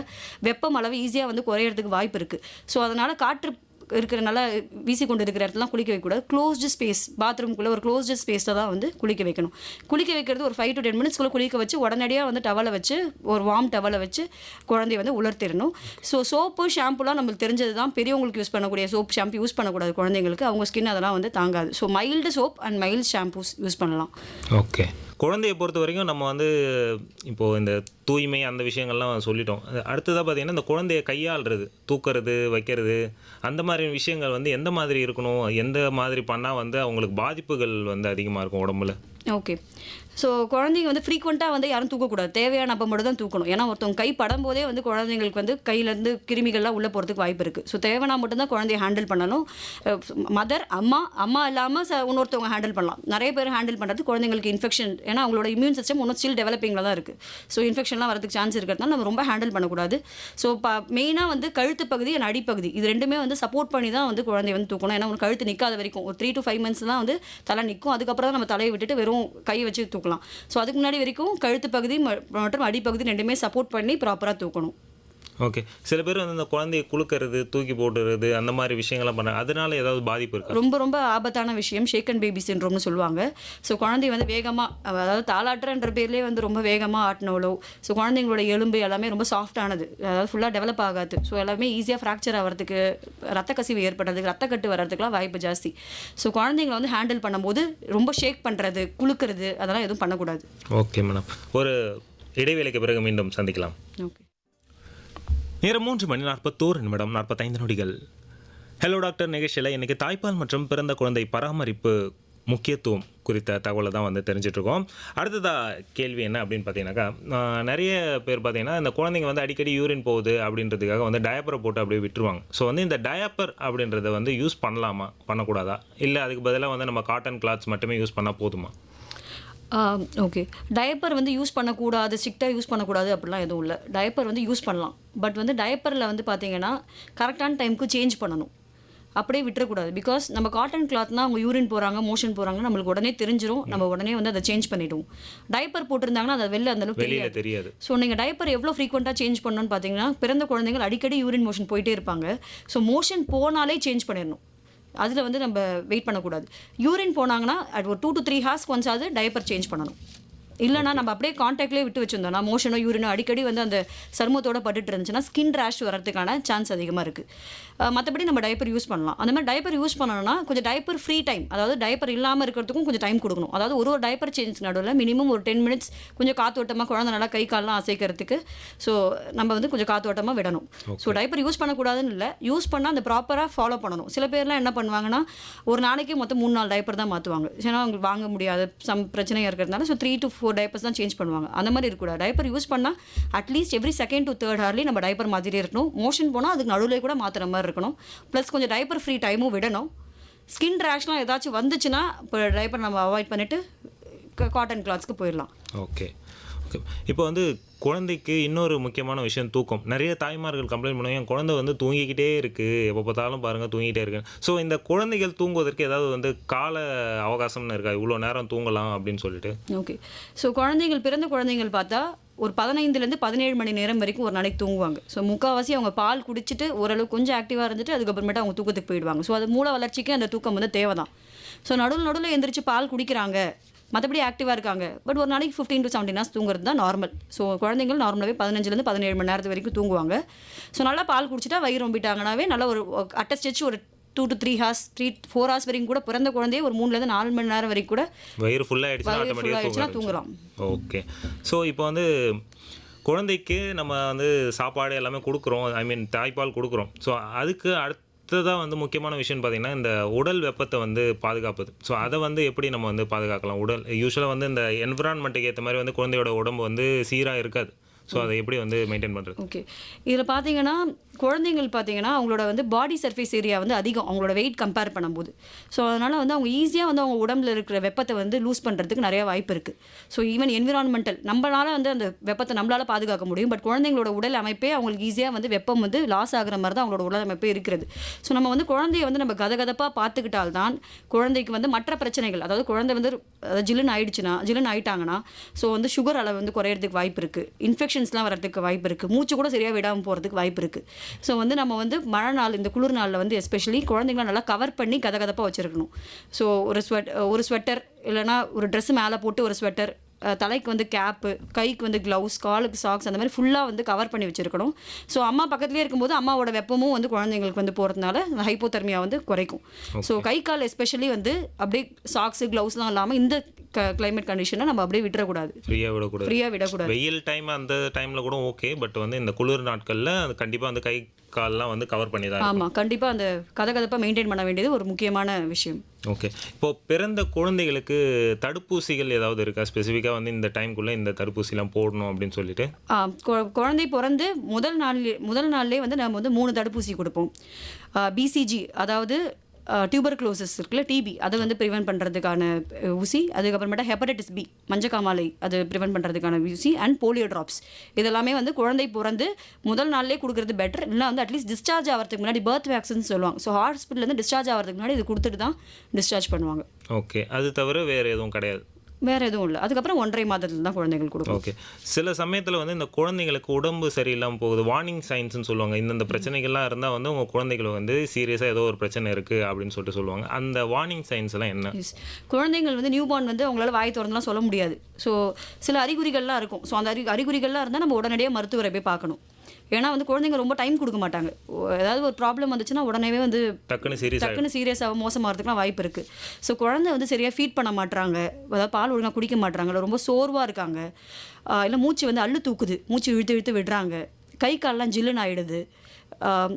வெப்பம் அளவு ஈஸியாக வந்து குறையிறதுக்கு வாய்ப்பு இருக்குது. ஸோ அதனால் காற்று இருக்கிற நல்லா வீசி கொண்டு இருக்கிற இடத்துலாம் குளிக்க வைக்கக்கூடாது. க்ளோஸ்டு ஸ்பேஸ், பாத்ரூம்குள்ளே ஒரு க்ளோஸ்டு ஸ்பேஸில் தான் வந்து குளிக்க வைக்கணும். குளிக்க வைக்கிறது ஒரு 5 to 10 மினிட்ஸ்க்குள்ளே குளிக்க வச்சு உடனடியாக வந்து டவலை வச்சு ஒரு வார்ம் டவலை வச்சு குழந்தைய வந்து உலர்த்திடணும். ஸோ சோப்பு ஷாம்புலாம் நம்மளுக்கு தெரிஞ்சது தான். பெரியவங்களுக்கு யூஸ் பண்ணக்கூடிய சோப் ஷாம்பு யூஸ் பண்ணக்கூடாது குழந்தைங்களுக்கு, அவங்க ஸ்கின் அதெல்லாம் வந்து தாங்காது. So mild soap and mild shampoos use பண்ணலாம். ஓகே, குழந்தையை பொறுத்த வரைக்கும் நம்ம வந்து இப்போது இந்த தூய்மை அந்த விஷயங்கள்லாம் சொல்லிட்டோம். அடுத்ததாக பார்த்தீங்கன்னா இந்த குழந்தைய கையாளுறது, தூக்கிறது, வைக்கிறது, அந்த மாதிரி விஷயங்கள் வந்து எந்த மாதிரி இருக்கணும், எந்த மாதிரி பண்ணால் வந்து அவங்களுக்கு பாதிப்புகள் வந்து அதிகமாக இருக்கும் உடம்புல? ஓகே, ஸோ குழந்தைங்க வந்து ஃப்ரீக்வெண்ட்டாக வந்து யாரும் தூக்கக்கூடாது. தேவையான அப்போ மட்டும் தான் தூக்கணும். ஏன்னா ஒருத்தவங்க கை படும்போதே வந்து குழந்தைங்களுக்கு வந்து கையிலேருந்து கிருமிகள்லாம் உள்ளே போகிறதுக்கு வாய்ப்பு இருக்குது. ஸோ தேவையான மட்டும்தான் குழந்தைய ஹேண்டில் பண்ணணும். மதர் அம்மா இல்லாமல் இன்னொருத்தவங்க ஹேண்டில் பண்ணலாம். நிறைய பேர் ஹேண்டில் பண்ணுறது குழந்தைங்களுக்கு இன்ஃபெக்ஷன், ஏன்னா அவங்களோட இம்யூன் சிஸ்டம் இன்னும் ஸ்டில் டெவலப்பிங்கில் தான் இருக்குது. ஸோ இன்ஃபெக்ஷன்லாம் வரதுக்கு சான்ஸ் இருக்கிறதுனால நம்ம ரொம்ப ஹேண்டில் பண்ணக்கூடாது. ஸோ மெயினாக வந்து கழுத்து பகுதி அண்ட் அடிப்பகுதி இது ரெண்டுமே வந்து சப்போர்ட் பண்ணி தான் வந்து குழந்தைய வந்து தூக்கணும். ஏன்னா கழுத்து நிற்காத வரைக்கும் ஒரு 3 to 5 months தான் வந்து தலை நிற்கும். அதுக்கப்புறம் தான் நம்ம தலையை விட்டுட்டு வெறும் கை வச்சு தூக்கலாம். ஸோ அதுக்கு முன்னாடி வரைக்கும் கழுத்து பகுதி மற்றும் அடிப்பகுதி ரெண்டுமே சப்போர்ட் பண்ணி ப்ராப்பராக தூக்கணும். ஓகே, சில பேர் வந்து அந்த குழந்தைய குலுக்கிறது, தூக்கி போட்டுறது, அந்த மாதிரி விஷயங்கள்லாம் பண்ணாங்க. அதனால ஏதாவது பாதிப்பு இருக்கு? ரொம்ப ரொம்ப ஆபத்தான விஷயம் ஷேக் அண்ட் பேபி சிண்ட்ரோம்னு சொல்லுவாங்க. ஸோ குழந்தை வந்து வேகமாக, அதாவது தாளாட்டுறன்ற பேர்லேயே வந்து ரொம்ப வேகமாக ஆட்டினாலோ, ஸோ குழந்தைங்களோட எலும்பு எல்லாமே ரொம்ப சாஃப்டானது, அதாவது ஃபுல்லாக டெவலப் ஆகாது. ஸோ எல்லாமே ஈஸியாக ஃப்ராக்சர் ஆகிறதுக்கு, ரத்த கசிவு ஏற்படுறதுக்கு, ரத்தக்கட்டு வர்றதுக்குலாம் வாய்ப்பு ஜாஸ்தி. ஸோ குழந்தைங்களை வந்து ஹேண்டில் பண்ணும்போது ரொம்ப ஷேக் பண்ணுறது, குலுக்கிறது அதெல்லாம் எதுவும் பண்ணக்கூடாது. ஓகே மேடம், ஒரு இடைவேளைக்கு பிறகு மீண்டும் சந்திக்கலாம். ஓகே, நேரம் 3:41:45. ஹலோ டாக்டர் நிகழ்ச்சியில் இன்றைக்கி தாய்ப்பால் மற்றும் பிறந்த குழந்தை பராமரிப்பு முக்கியத்துவம் குறித்த தகவலை தான் வந்து தெரிஞ்சிட்ருக்கோம். அடுத்ததாக கேள்வி என்ன அப்படின்னு பார்த்தீங்கன்னாக்கா, நிறைய பேர் பார்த்தீங்கன்னா இந்த குழந்தைங்க வந்து அடிக்கடி யூரின் போகுது அப்படின்றதுக்காக வந்து டயப்பரை போட்டு அப்படியே விட்டுருவாங்க. ஸோ வந்து இந்த டயப்பர் அப்படின்றத வந்து யூஸ் பண்ணலாமா, பண்ணக்கூடாதா, இல்லை அதுக்கு பதிலாக வந்து நம்ம காட்டன் கிளாத்ஸ் மட்டுமே யூஸ் பண்ணால் போதுமா? ஓகே, டயப்பர் வந்து யூஸ் பண்ணக்கூடாது, ஸ்ட்ரிக்டாக யூஸ் பண்ணக்கூடாது அப்படிலாம் எதுவும் இல்லை. டயப்பர் வந்து யூஸ் பண்ணலாம். பட் வந்து டயப்பரில் வந்து பார்த்தீங்கன்னா கரெக்டான டைமுக்கு சேஞ்ச் பண்ணணும், அப்படியே விட்டுறக்கூடாது. பிகாஸ் நம்ம காட்டன் கிளாத்னா அவங்க யூரின் போகிறாங்க, மோஷன் போகிறாங்க, நம்மளுக்கு உடனே தெரிஞ்சிடும், நம்ம உடனே வந்து அதை சேஞ்ச் பண்ணிவிடுவோம். டயப்பர் போட்டிருந்தாங்கன்னா அதை அந்தளவுக்கு தெரியாது. ஸோ நீங்கள் டயப்பர் எவ்வளோ ஃப்ரீக்வெண்ட்டாக சேஞ்ச் பண்ணணும்னு பார்த்தீங்கன்னா, பிறந்த குழந்தைகள் அடிக்கடி யூரின் மோஷன் போயிட்டே இருப்பாங்க. ஸோ மோஷன் போனாலே சேஞ்ச் பண்ணிடணும், அதில் வந்து நம்ம வெயிட் பண்ணக்கூடாது. யூரின் போனாங்கன்னா அது ஒரு 2 to 3 hours ஒன்ஸ் ஆகுது டயப்பர் சேஞ்ச் பண்ணணும். இல்லைனா நம்ம அப்படியே காண்டாக்ட்லேயே விட்டு வச்சுருந்தோம்னா மோஷனோ யூரினோ அடிக்கடி வந்து அந்த சருமத்தோட பட்டுட்டு இருந்துச்சுன்னா ஸ்கின் ரேஷ் வரதுக்கான சான்ஸ் அதிகமாக இருக்குது. மற்றபடி நம்ம டைப்பர் யூஸ் பண்ணலாம். அந்த மாதிரி டைப்பர் யூஸ் பண்ணணும்னா கொஞ்சம் டைப்பர் ஃப்ரீ டைம், அதாவது டைப்பர் இல்லாமல் இருக்கிறதுக்கும் கொஞ்சம் டைம் கொடுக்கணும். அதாவது ஒரு டைப்பர் சேஞ்ச் நடுவில் மினிமம் ஒரு 10 மினிட்ஸ் கொஞ்சம் காத்தோட்டமாக குழந்தை நல்லா கை கால்லாம் அசைக்கிறதுக்கு ஸோ நம்ம வந்து கொஞ்சம் காத்தோட்டமாக விடணும். ஸோ டைப்பர் யூஸ் பண்ணக்கூடாதுன்னு இல்லை, யூஸ் பண்ணால் அந்த ப்ராப்பராக ஃபாலோ பண்ணணும். சில பேர்லாம் என்ன பண்ணுவாங்கன்னா ஒரு நாளைக்கு மொத்தம் 3-4 டைப்பர் தான் மாற்றுவாங்க. ஏன்னா அவங்களுக்கு வாங்க முடியாது பிரச்சனையாக இருக்கிறதுனால. ஸோ 3 to 4 டைப்பர்ஸ் தான் சேஞ்ச் பண்ணுவாங்க. அந்த மாதிரி இருக்கக்கூடாது. டைப்பர் யூஸ் பண்ணால் at least every 2nd to 3rd ஹவர்லேயே நம்ம டைப்பர் மாற்றிட்டே இருக்கணும். மோஷன் போனால் அதுக்கு நடுவில் கூட மாற்றுற மாதிரி இருக்கணும். ப்ளஸ் கொஞ்சம் டைப்பர் ஃப்ரீ டைமும் விடணும். ஸ்கின் ரேஷ்லாம் ஏதாச்சும் வந்துச்சுன்னா இப்போ டைப்பர் நம்ம அவாய்ட் பண்ணிவிட்டு காட்டன் கிளாத்ஸ்க்கு போயிடலாம். Okay okay. இப்போ வந்து குழந்தைக்கு இன்னொரு முக்கியமான விஷயம் தூக்கம். நிறைய தாய்மார்கள் கம்ப்ளைண்ட் பண்ணுவாங்க, என் குழந்தை வந்து தூங்கிக்கிட்டே இருக்குது, எப்போ பார்த்தாலும் பாருங்கள் தூங்கிட்டே இருக்கு. ஸோ இந்த குழந்தைகள் தூங்குவதற்கு ஏதாவது வந்து கால அவகாசம்னு இருக்கா, இவ்வளோ நேரம் தூங்கலாம் அப்படின்னு சொல்லிட்டு? ஓகே. ஸோ பிறந்த குழந்தைகள் பார்த்தா ஒரு 15 to 17 மணி நேரம் வரைக்கும் ஒரு நாளைக்கு தூங்குவாங்க. ஸோ முக்கால்வாசி அவங்க பால் குடிச்சிட்டு ஓரளவு கொஞ்சம் ஆக்டிவாக இருந்துட்டு அதுக்கப்புறமேட்டு அவங்க தூக்கத்துக்கு போயிடுவாங்க. ஸோ அது மூளை வளர்ச்சிக்கு அந்த தூக்கம் வந்து தேவை தான். ஸோ நடுவில் எந்திரிச்சு பால் குடிக்கிறாங்க, மற்றபடி ஆக்டிவாக இருக்காங்க. பட் ஒரு நாளைக்கு 15 to 17 hours தூங்குறது தான் நார்மல். ஸோ குழந்தைங்கள் நார்மலாகவே 15 to 17 மணி நேரத்து வரைக்கும் தூங்குவாங்க. ஸோ நல்லா பால் குடிச்சிட்டா வயிறு ரொம்பிட்டாங்கனாவே நல்லா ஒரு அட்டஸ்டிச்சு ஒரு 2 to 3 hours 4 hours வரைக்கும் கூட பிறந்த குழந்தையே ஒரு 3 to 4 மணி நேரம் வரைக்கும் கூட வயிறு ஃபுல்லாகிடுச்சுன்னா தூங்குறோம். ஓகே. ஸோ இப்போ வந்து குழந்தைக்கு நம்ம வந்து சாப்பாடு எல்லாமே கொடுக்குறோம், ஐ மீன் தாய்ப்பால் கொடுக்குறோம். ஸோ அதுக்கு அடுத்ததாக வந்து முக்கியமான விஷயம் பார்த்திங்கன்னா இந்த உடல் வெப்பத்தை வந்து பாதுகாப்பது. ஸோ அதை வந்து எப்படி நம்ம வந்து பாதுகாக்கலாம்? யூஸ்வலாக வந்து இந்த என்விரான்மெண்ட்டுக்கு ஏற்ற மாதிரி வந்து குழந்தையோட உடம்பு வந்து சீராக இருக்காது. ஸோ அதை எப்படி வந்து மெயின்டைன் பண்ணுறது? ஓகே. இதில் பார்த்தீங்கன்னா குழந்தைங்கள் பார்த்தீங்கன்னா அவங்களோட வந்து பாடி சர்ஃபேஸ் ஏரியா வந்து அதிகம் அவங்களோட வெயிட் கம்பேர் பண்ணும்போது. ஸோ அதனால் வந்து அவங்க ஈஸியாக வந்து அவங்க உடம்புல இருக்கிற வெப்பத்தை வந்து லூஸ் பண்ணுறதுக்கு நிறைய வாய்ப்பு இருக்குது. ஸோ ஈவன் என்விரான்மெண்டல் நம்மளால் வந்து அந்த வெப்பத்தை நம்மளால் பாதுகாக்க முடியும். பட் குழந்தைங்களோட உடல் அமைப்பே அவங்களுக்கு ஈஸியாக வந்து வெப்பம் வந்து லாஸ் ஆகிற மாதிரி தான் அவங்களோட உடல் அமைப்பே இருக்கிறது. ஸோ நம்ம வந்து குழந்தைய வந்து நம்ம கதகதப்பாக பார்த்துக்கிட்டால்தான் குழந்தைக்கு வந்து மற்ற பிரச்சனைகள், அதாவது குழந்தை வந்து ஜில்லுன்னு ஆயிட்டாங்கன்னா ஸோ வந்து சுகர் அளவு வந்து குறையிறதுக்கு வாய்ப்பு இருக்குது, இன்ஃபெக்ஷன்ஸ்லாம் வரதுக்கு வாய்ப்பு இருக்குது, மூச்சு கூட சரியாக விடாமல் போகிறதுக்கு வாய்ப்பு இருக்குது. ஸோ வந்து நம்ம வந்து மழை நாள் இந்த குளிர் நாளில் வந்து எஸ்பெஷலி குழந்தைங்கள நல்லா கவர் பண்ணி கதகதப்பாக வச்சுருக்கணும். ஸோ ஒரு ஸ்வெட்டர் இல்லைனா ஒரு ட்ரெஸ்ஸு மேலே போட்டு ஒரு ஸ்வெட்டர், தலைக்கு வந்து கேப்பு, கைக்கு வந்து க்ளவுஸ், காலுக்கு சாக்ஸ், அந்த மாதிரி ஃபுல்லாக வந்து கவர் பண்ணி வச்சுருக்கணும். ஸோ அம்மா பக்கத்துலேயே இருக்கும்போது அம்மாவோட வெப்பமும் வந்து குழந்தைங்களுக்கு வந்து போகிறதுனால அந்த ஹைப்போதெர்மியா வந்து குறைக்கும். ஸோ கை கால் எஸ்பெஷலி வந்து அப்படியே சாக்ஸு க்ளவுஸ்லாம் இல்லாமல் இந்த கிளைமேட் கண்டிஷனை நம்ம அப்படியே விட்டுறக்கூடாது, ஃப்ரீயாக விடக்கூடாது. வெயில் டைம் அந்த டைமில் கூட ஓகே, பட் வந்து இந்த குளிர் நாட்களில் அது கண்டிப்பாக வந்து கை கால்லாம் வந்து கவர் பண்ணி தான். ஆமாம், கண்டிப்பாக அந்த கதகதப்பாக மெயின்டைன் பண்ண வேண்டியது ஒரு முக்கியமான விஷயம். ஓகே. இப்போது பிறந்த குழந்தைகளுக்கு தடுப்பூசிகள் ஏதாவது இருக்கா? ஸ்பெசிஃபிக்காக வந்து இந்த டைம்குள்ளே இந்த தடுப்பூசிலாம் போடணும் அப்படின்னு சொல்லிட்டு? குழந்தை பிறந்து முதல் நாள்லேயே வந்து நம்ம வந்து 3 தடுப்பூசி கொடுப்போம். பிசிஜி, அதாவது டியூபர்குலோசிஸ் இருக்குல்ல, டிபி, அதை வந்து ப்ரிவென்ட் பண்ணுறதுக்கான ஊசி. அதுக்கப்புறமேட்டா ஹெப்படைட்டிஸ் பி, மஞ்சக்காமாலை, அது ப்ரிவென்ட் பண்ணுறதுக்கான ஊசி, அண்ட் போலியோ ட்ராப்ஸ். இதெல்லாமே வந்து குழந்தை பிறந்து முதல் நாள்லேயே கொடுக்குறது பெட்டர். இல்லை வந்து அட்லீஸ்ட் டிஸ்சார்ஜ் ஆகிறதுக்கு முன்னாடி பர்த் வேக்சின் சொல்லுவாங்க. ஸோ ஹாஸ்பிட்டலேருந்து டிஸ்சார்ஜ் ஆகிறதுக்கு முன்னாடி இது கொடுத்துட்டு தான் டிஸ்சார்ஜ் பண்ணுவாங்க. ஓகே. அது தவிர வேறு எதுவும் கிடையாது? வேறு எதுவும் இல்லை. அதுக்கப்புறம் 1.5 மாதத்தில் தான் குழந்தைகள் கொடுக்கும். ஓகே. சில சமயத்தில் வந்து இந்த குழந்தைங்களுக்கு உடம்பு சரியில்லாமல் போகுது, வார்னிங் சைன்ஸ்னு சொல்லுவாங்க. இந்தந்த பிரச்சனைகள்லாம் இருந்தால் வந்து உங்கள் குழந்தைகள் வந்து சீரியஸாக ஏதோ ஒரு பிரச்சனை இருக்குது அப்படின்னு சொல்லிட்டு சொல்லுவாங்க. அந்த வார்னிங் சைன்ஸ் எல்லாம் என்ன? குழந்தைகள் வந்து நியூ பார்ன் வந்து அவங்களால வாய் திறந்துலாம் சொல்ல முடியாது. ஸோ சில அறிகுறிகள்லாம் இருக்கும். ஸோ அந்த அறிகுறிகள்லாம் இருந்தால் நம்ம உடனடியாக மருத்துவரை போய் பார்க்கணும். ஏன்னா வந்து குழந்தைங்க ரொம்ப டைம் கொடுக்க மாட்டாங்க. ஏதாவது ஒரு ப்ராப்ளம் வந்துச்சுன்னா உடனே வந்து டக்குன்னு சீரியஸாக மோசமாகிறதுக்குலாம் வாய்ப்பு இருக்குது. ஸோ குழந்தை வந்து சரியாக ஃபீட் பண்ண மாட்டாங்க, அதாவது பால் ஒழுங்காக குடிக்க மாட்டாங்க, இல்லை ரொம்ப சோர்வாக இருக்காங்க, இல்லை மூச்சு வந்து அள்ளு தூக்குது, மூச்சு இழுத்து விடுறாங்க, கை கால்லாம் ஜில்லுன்னு ஆகிடுது,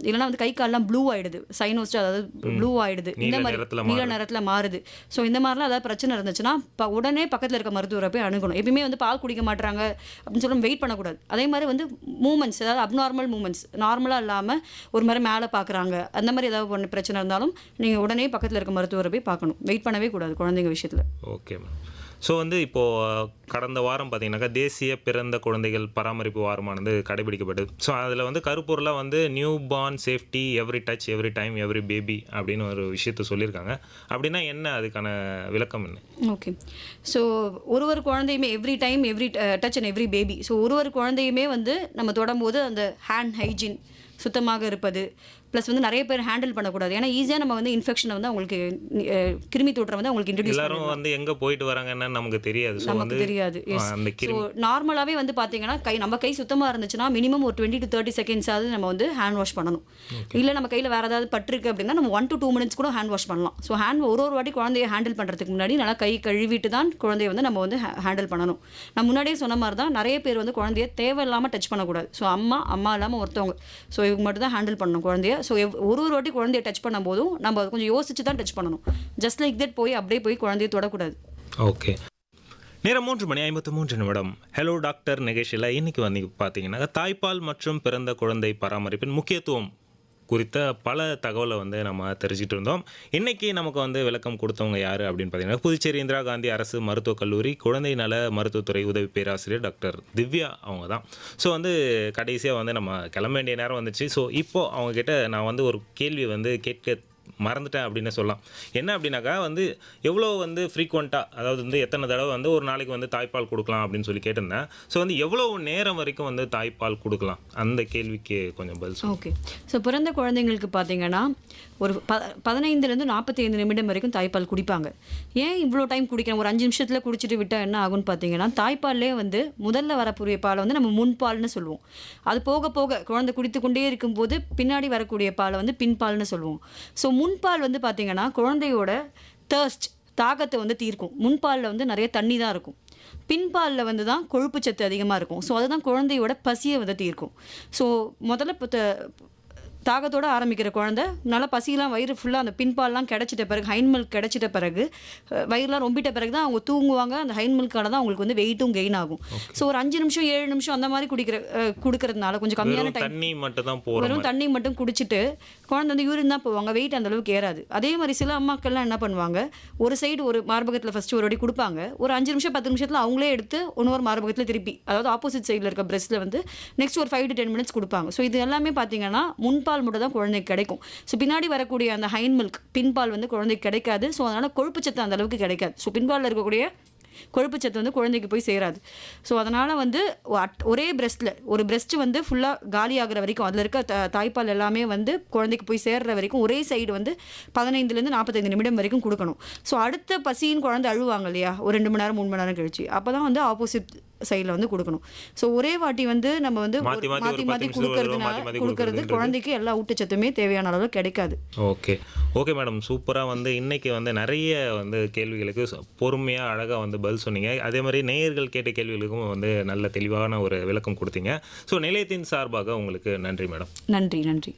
இல்லைனா வந்து கை கால்லாம் ப்ளூ ஆகிடுது, சைனோஸ்ட், அதாவது ப்ளூ ஆகிடுது, இந்த மாதிரி நீல நேரத்தில் மாறுது. ஸோ இந்த மாதிரிலாம் ஏதாவது பிரச்சனை இருந்துச்சுன்னா உடனே பக்கத்தில் இருக்க மருத்துவரை போய் அணுகணும். எப்பயுமே வந்து பால் குடிக்க மாட்டாங்க அப்படின்னு சொல்லி வெயிட் பண்ணக்கூடாது. அதே மாதிரி வந்து மூமெண்ட்ஸ், அதாவது அப்நார்மல் மூமெண்ட்ஸ், நார்மலாக இல்லாமல் ஒரு மாதிரி மேலே பார்க்குறாங்க, அந்த மாதிரி ஏதாவது ஒன்று பிரச்சனை இருந்தாலும் நீங்கள் உடனே பக்கத்தில் இருக்க மருத்துவரை போய் பார்க்கணும். வெயிட் பண்ணவே கூடாது குழந்தைங்க விஷயத்தில். Okay ma'am. ஸோ வந்து இப்போது கடந்த வாரம் பார்த்தீங்கன்னாக்கா தேசிய பிறந்த குழந்தைகள் பராமரிப்பு வாரமானது கடைபிடிக்கப்பட்டது. ஸோ அதில் வந்து கருப்பொருளாக வந்து new born safety every touch every time every baby அப்படின்னு ஒரு விஷயத்த சொல்லியிருக்காங்க. அப்படின்னா என்ன, அதுக்கான விளக்கம் என்ன? ஓகே. ஸோ ஒரு குழந்தையுமே every time every touch and every baby. So ஒரு குழந்தையுமே வந்து நம்ம தொடும்போது அந்த ஹேண்ட் ஹைஜீன், சுத்தமாக இருப்பது, ப்ளஸ் வந்து நிறைய பேர் ஹேண்டில் பண்ணக்கூடாது. ஏன்னா ஈஸியாக நம்ம வந்து இன்ஃபெக்ஷனை வந்து அவங்களுக்கு கிருமி தொற்றை வந்து அவங்களுக்கு இன்ட்ரடியூஸ் எல்லாரும் வந்து எங்க போயிட்டு வராங்கன்னு நமக்கு தெரியாது. ஸோ நமக்கு வந்து தெரியாது. அந்த ஸோ நார்மலாகவே வந்து பார்த்தீங்கன்னா நம்ம கை சுத்தமாக இருந்துச்சுன்னா மினிமம் ஒரு 20 to 30 செகண்ட்ஸாவது நம்ம வந்து ஹேண்ட் வாஷ் பண்ணணும். இல்லை நம்ம கையில் வேறு ஏதாவது பட்டிருக்கு அப்படின்னா நம்ம 1 to 2 minutes கூட ஹேண்ட் வாஷ் பண்ணலாம். ஸோ ஒரு வாட்டி குழந்தைய ஹேண்டில் பண்ணுறதுக்கு முன்னாடி நல்லா கை கழுவிட்டு தான் குழந்தைய வந்து நம்ம வந்து ஹேண்டில் பண்ணணும். நான் முன்னாடியே சொன்ன மாதிரி தான் நிறைய பேர் வந்து குழந்தைய தேவையில்லாமல் டச் பண்ணக்கூடாது. ஸோ அம்மா இல்லாமல் ஒருத்தவங்க, ஸோ இவங்க மட்டும் தான் ஹேண்டில் பண்ணணும் குழந்தைய. ஸோ ஒரு வாட்டி குழந்தைய டச் பண்ணும்போதும் நம்ம கொஞ்சம் யோசிச்சு தான் டச் பண்ணணும். ஜஸ்ட் லைக் தட் அப்படியே போய் குழந்தைய தொடக்கூடாது. ஓகே. நேரம் 3:53. ஹலோ டாக்டர் நிகழ்ச்சியில் இன்னைக்கு வந்து பார்த்தீங்கன்னா தாய்ப்பால் மற்றும் பிறந்த குழந்தை பராமரிப்பின் முக்கியத்துவம் குறித்த பல தகவலை வந்து நம்ம தெரிஞ்சுட்டு இருந்தோம். இன்றைக்கி நமக்கு வந்து விளக்கம் கொடுத்தவங்க யார் அப்படின்னு பார்த்தீங்கன்னா புதுச்சேரி இந்திரா காந்தி அரசு மருத்துவக் கல்லூரி குழந்தை நல மருத்துவத்துறை உதவி பேராசிரியர் டாக்டர் திவ்யா அவங்க தான். ஸோ வந்து கடைசியாக வந்து நம்ம கிளம்ப வேண்டிய நேரம் வந்துச்சு. ஸோ இப்போது அவங்கக்கிட்ட நான் வந்து ஒரு கேள்வி வந்து கேட்க மறந்துட்டேன் அப்படின்னு சொல்லலாம். என்ன அப்படின்னாக்கா வந்து எவ்வளோ வந்து ஃப்ரீக்வெண்ட்டாக, அதாவது வந்து எத்தனை தடவை வந்து ஒரு நாளைக்கு வந்து தாய்ப்பால் கொடுக்கலாம் அப்படின்னு சொல்லி கேட்டிருந்தேன். ஸோ வந்து எவ்வளோ நேரம் வரைக்கும் வந்து தாய்ப்பால் கொடுக்கலாம், அந்த கேள்விக்கு கொஞ்சம் பதில் சொல்லுங்கள். ஓகே. ஸோ பிறந்த குழந்தைங்களுக்கு பார்த்தீங்கன்னா ஒரு 15 to 45 நிமிடம் வரைக்கும் தாய்ப்பால் குடிப்பாங்க. ஏன் இவ்வளோ டைம் குடிக்கணும்? ஒரு 5 நிமிஷத்தில் குடிச்சிட்டு விட்டால் என்ன ஆகும்னு பார்த்தீங்கன்னா, தாய்ப்பால்லே வந்து முதல்ல வரக்கூடிய பாலை வந்து நம்ம முன்பால்னு சொல்லுவோம். அது போக போக குழந்தை குடித்து கொண்டே இருக்கும்போது பின்னாடி வரக்கூடிய பாலை வந்து பின்பால்னு சொல்லுவோம். ஸோ முன்பால் வந்து பார்த்தீங்கன்னா குழந்தையோட தாகத்தை வந்து தீர்க்கும். முன்பாலில் வந்து நிறைய தண்ணி தான் இருக்கும். பின்பாலில் வந்து தான் கொழுப்பு சத்து அதிகமாக இருக்கும். ஸோ அதுதான் குழந்தையோட பசியை வந்து தீர்க்கும். ஸோ முதல்ல தாகத்தோடு ஆரம்பிக்கிற குழந்தை நல்லா பசியெலாம் வயிறு ஃபுல்லாக அந்த பின்பால்லாம் கிடச்சிட்ட பிறகு, ஹைன் மில்க் கிடச்சிட்ட பிறகு, வயிறுலாம் ரொம்பிட்ட பிறகு தான் அவங்க தூங்குவாங்க. அந்த ஹைன் மில்கால தான் அவங்களுக்கு வந்து வெயிட்டும் கெயின் ஆகும். ஸோ ஒரு 5 நிமிஷம் 7 நிமிஷம் அந்த மாதிரி கொடுக்கறதுனால கொஞ்சம் கம்மியான டைம் தண்ணி மட்டும் தான் போகிறோம். வெறும் தண்ணி மட்டும் குடிச்சிட்டு குழந்தை வந்து யூரின் தான் போவாங்க. வெயிட் அந்த அளவுக்கு ஏறாது. அதே மாதிரி சில அம்மாக்கள்லாம் என்ன பண்ணுவாங்க, ஒரு சைடு ஒரு மார்பகத்தில் ஃபஸ்ட்டு ஒரு வாட்டி கொடுப்பாங்க. ஒரு 5 நிமிஷம் 10 நிமிஷத்தில் அவங்களே எடுத்து இன்னொரு மார்பகத்தில் திருப்பி, அதாவது ஆப்போசிட் சைடில் இருக்க பிரெஸ்ட்டில் வந்து நெக்ஸ்ட் ஒரு 5 to 10 minutes கொடுப்பாங்க. ஸோ இது எல்லாமே பார்த்தீங்கன்னா முன்பால் மட்டும் தான் குழந்தைக்கு கிடைக்கும். ஸோ பின்னாடி வரக்கூடிய அந்த ஹைன் மில்க் பின்பால் வந்து குழந்தைக்கு கிடைக்காது. ஸோ அதனால் கொழுப்பு சத்து அந்த அளவுக்கு கிடைக்காது. ஸோ பின்பாலில் இருக்கக்கூடிய கொழுப்பு சத்து வந்து குழந்தைக்கு போய் சேராது. ஸோ அதனால் வந்து ஒரே ஒரு பிரெஸ்ட்டு வந்து ஃபுல்லாக காலி ஆகிற வரைக்கும், அதில் இருக்க தாய்ப்பால் எல்லாமே வந்து குழந்தைக்கு போய் சேர்ற வரைக்கும் ஒரே சைடு வந்து 15 to 45 நிமிடம் வரைக்கும் கொடுக்கணும். ஸோ அடுத்த பசியின் குழந்தை அழுவாங்க இல்லையா, ஒரு 2 மணி நேரம் 3 மணி நேரம் கழிச்சு, அப்போ தான் வந்து ஆப்போசிட் சைடில் வந்து கொடுக்கணும். ஸோ ஒரே வாட்டி வந்து நம்ம வந்து மாற்றி கொடுக்கறது குழந்தைக்கு எல்லா ஊட்டச்சத்துமே தேவையான அளவு கிடைக்காது. ஓகே மேடம், சூப்பராக வந்து இன்னைக்கு வந்து நிறைய வந்து கேள்விகளுக்கு பொறுமையாக அழகாக வந்து பதில் சொன்னீங்க. அதே மாதிரி நேயர்கள் கேட்ட கேள்விகளுக்கும் வந்து நல்ல தெளிவான ஒரு விளக்கம் கொடுத்தீங்க. ஸோ நிலையத்தின் சார்பாக உங்களுக்கு நன்றி மேடம். நன்றி.